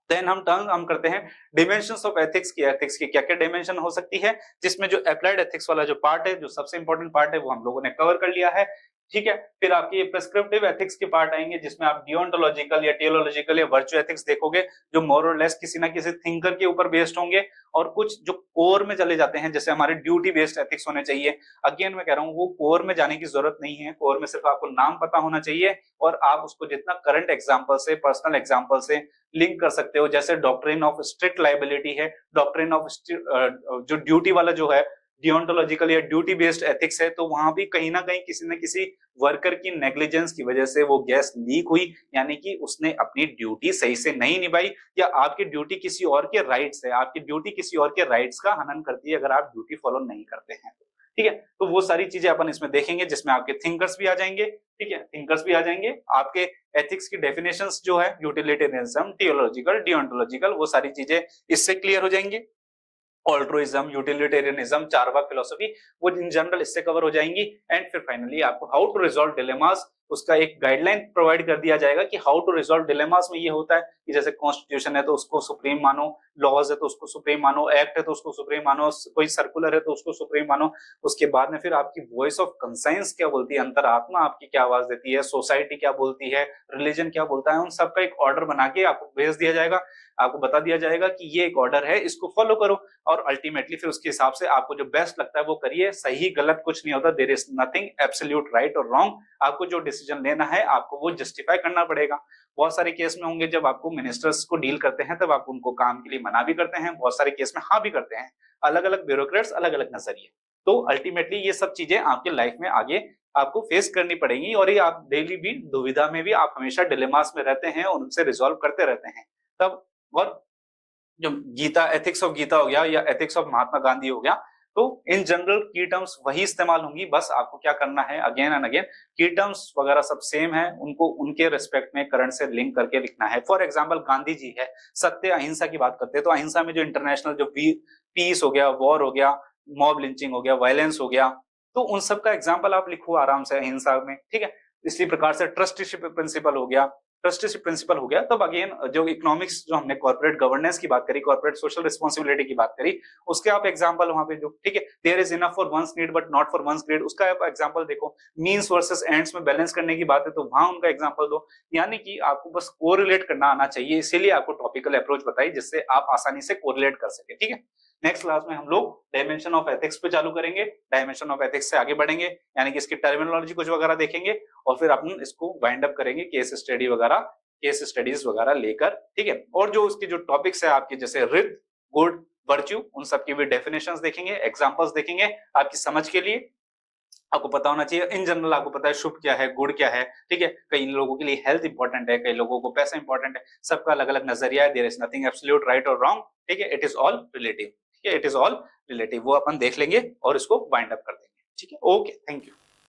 देन हम करते हैं डिमेंशंस ऑफ एथिक्स की क्या क्या डिमेंशन हो सकती है, जिसमें जो अप्लाइड एथिक्स वाला जो पार्ट है, जो सबसे इंपॉर्टेंट पार्ट है, वो हम लोगों ने कवर कर लिया है, ठीक है। फिर आपके प्रिस्क्रिप्टिव एथिक्स के पार्ट आएंगे, जिसमें आप डियोंटोलॉजिकल या टेलोलॉजिकल या वर्चुअल एथिक्स देखोगे, जो मोर और लेस किसी ना किसी थिंकर के ऊपर बेस्ड होंगे। और कुछ जो कोर में चले जाते हैं, जैसे हमारे ड्यूटी बेस्ड एथिक्स होने चाहिए। अगेन मैं कह रहा हूँ, वो कोर में जाने की जरूरत नहीं है, कोर में सिर्फ आपको नाम पता होना चाहिए, और आप उसको जितना करंट एग्जाम्पल से, पर्सनल एग्जाम्पल से लिंक कर सकते हो। जैसे डॉक्ट्रिन ऑफ स्ट्रिक्ट लाइबिलिटी है, डॉक्ट्रिन ऑफ जो ड्यूटी वाला जो है, डियोंटोलॉजिकल या ड्यूटी बेस्ड एथिक्स है, तो वहां भी कहीं ना कहीं किसी न किसी वर्कर की नेग्लिजेंस की वजह से वो गैस लीक हुई, यानी कि उसने अपनी ड्यूटी सही से नहीं निभाई, या आपकी ड्यूटी किसी और के राइट्स है, आपकी ड्यूटी किसी और के राइट्स का हनन करती है अगर आप ड्यूटी फॉलो नहीं करते हैं, ठीक है। तो वो सारी चीजें अपन इसमें देखेंगे, जिसमें आपके थिंकर्स भी आ जाएंगे, ठीक है, थिंकर्स भी आ जाएंगे। आपके एथिक्स की डेफिनेशंस जो है, यूटिलिटेरियनिज्म, थियोलॉजिकल, डियोंटोलॉजिकल, वो सारी चीजें इससे क्लियर हो जाएंगी। ऑल्ट्रुइज्म, यूटिलिटेरियनिज्म, चारवाक फिलोसफी, वो इन जनरल इससे कवर हो जाएंगी। एंड फिर फाइनली आपको हाउ टू रिजॉल्व डिलेमास, उसका एक गाइडलाइन प्रोवाइड कर दिया जाएगा कि हाउ टू रिजॉल्व डिलेमास में ये होता है कि जैसे कॉन्स्टिट्यूशन है तो उसको सुप्रीम मानो, लॉज है तो उसको सुप्रीम मानो, एक्ट है तो उसको सुप्रीम मानो, कोई सर्कुलर है तो उसको सुप्रीम मानो। उसके बाद में फिर आपकी वॉइस ऑफ कंसाइंस क्या बोलती है, अंतरात्मा आपकी क्या आवाज देती है, सोसाइटी क्या बोलती है, रिलीजन क्या बोलता है, उन सबका एक ऑर्डर बना के आपको भेज दिया जाएगा। आपको बता दिया जाएगा कि ये एक ऑर्डर है, इसको फॉलो करो, और अल्टीमेटली फिर उसके हिसाब से आपको जो बेस्ट लगता है वो करिए। सही गलत कुछ नहीं होता, there is nothing absolute right और रॉन्ग। आपको जो डिसीजन लेना है आपको वो जस्टिफाई करना पड़ेगा। बहुत सारे केस में होंगे जब आपको मिनिस्टर्स को डील करते हैं, तब आप उनको काम के लिए मना भी करते हैं, बहुत सारे केस में हाँ भी करते हैं। अलग अलग ब्यूरोक्रेट्स, अलग अलग नजरिए। तो अल्टीमेटली ये सब चीजें आपके लाइफ में आगे आपको फेस करनी पड़ेंगी, और ये आप डेली भी दुविधा में भी आप हमेशा डिलेमास में रहते हैं और उनसे रिजॉल्व करते रहते हैं तब। और जो गीता, एथिक्स ऑफ गीता हो गया या एथिक्स ऑफ महात्मा गांधी हो गया, तो इन जनरल की टर्म्स वही इस्तेमाल होंगी। बस आपको क्या करना है, अगेन एंड अगेन की टर्म्स वगैरह सब सेम है, उनको उनके रिस्पेक्ट में करंट से लिंक करके लिखना है। फॉर एग्जांपल गांधी जी है, सत्य अहिंसा की बात करते हैं, तो अहिंसा में जो इंटरनेशनल जो पीस हो गया, वॉर हो गया, मॉब लिंचिंग हो गया, वायलेंस हो गया, तो उन सब का एग्जाम्पल आप लिखो आराम से अहिंसा में, ठीक है। इसी प्रकार से ट्रस्टीशिप प्रिंसिपल हो गया, ट्रस्टीशिप प्रिंसिपल हो गया। तब अगेन जो इकोनॉमिक्स, जो हमने कॉर्पोरेट गवर्नेंस की बात करी, कॉर्पोरेट सोशल रिस्पांसिबिलिटी की बात करी, उसके आप एग्जांपल वहां पे जो, ठीक है, there is enough for one's need but not for one's greed, उसका आप एग्जांपल देखो। मींस वर्सेस एंड्स में बैलेंस करने की बात है तो वहां उनका एग्जांपल दो। यानी कि आपको बस कोरिलेट करना आना चाहिए, इसीलिए आपको टॉपिकल अप्रोच बताई, जिससे आप आसानी से कोरिलेट कर सके, ठीक है। नेक्स्ट क्लास में हम लोग डायमेंशन ऑफ एथिक्स पे चालू करेंगे, डायमेंशन ऑफ एथिक्स से आगे बढ़ेंगे, यानी कि इसकी टर्मिनोलॉजी कुछ वगैरह देखेंगे, और फिर अपन इसको वाइंड अप करेंगे केस स्टडी वगैरह, केस स्टडीज वगैरह लेकर, ठीक है। और जो उसकी जो टॉपिक्स है आपके, जैसे रिद, गुड, वर्च्यू, उन सब की भी डेफिनेशंस देखेंगे, एग्जांपल्स देखेंगे, आपकी समझ के लिए। आपको पता होना चाहिए इन जनरल, आपको पता है शुभ क्या है, गुड क्या है, ठीक है। कई लोगों के लिए हेल्थ इंपॉर्टेंट है, कई लोगों को पैसा इंपॉर्टेंट है, सबका अलग अलग नजरिया है। There is nothing absolute right और रॉन्ग, ठीक है, इट इज ऑल रिलेटिव, ठीक है, इट इज ऑल रिलेटिव। वो अपन देख लेंगे और इसको वाइंड अप कर देंगे, ठीक है। Okay, thank you.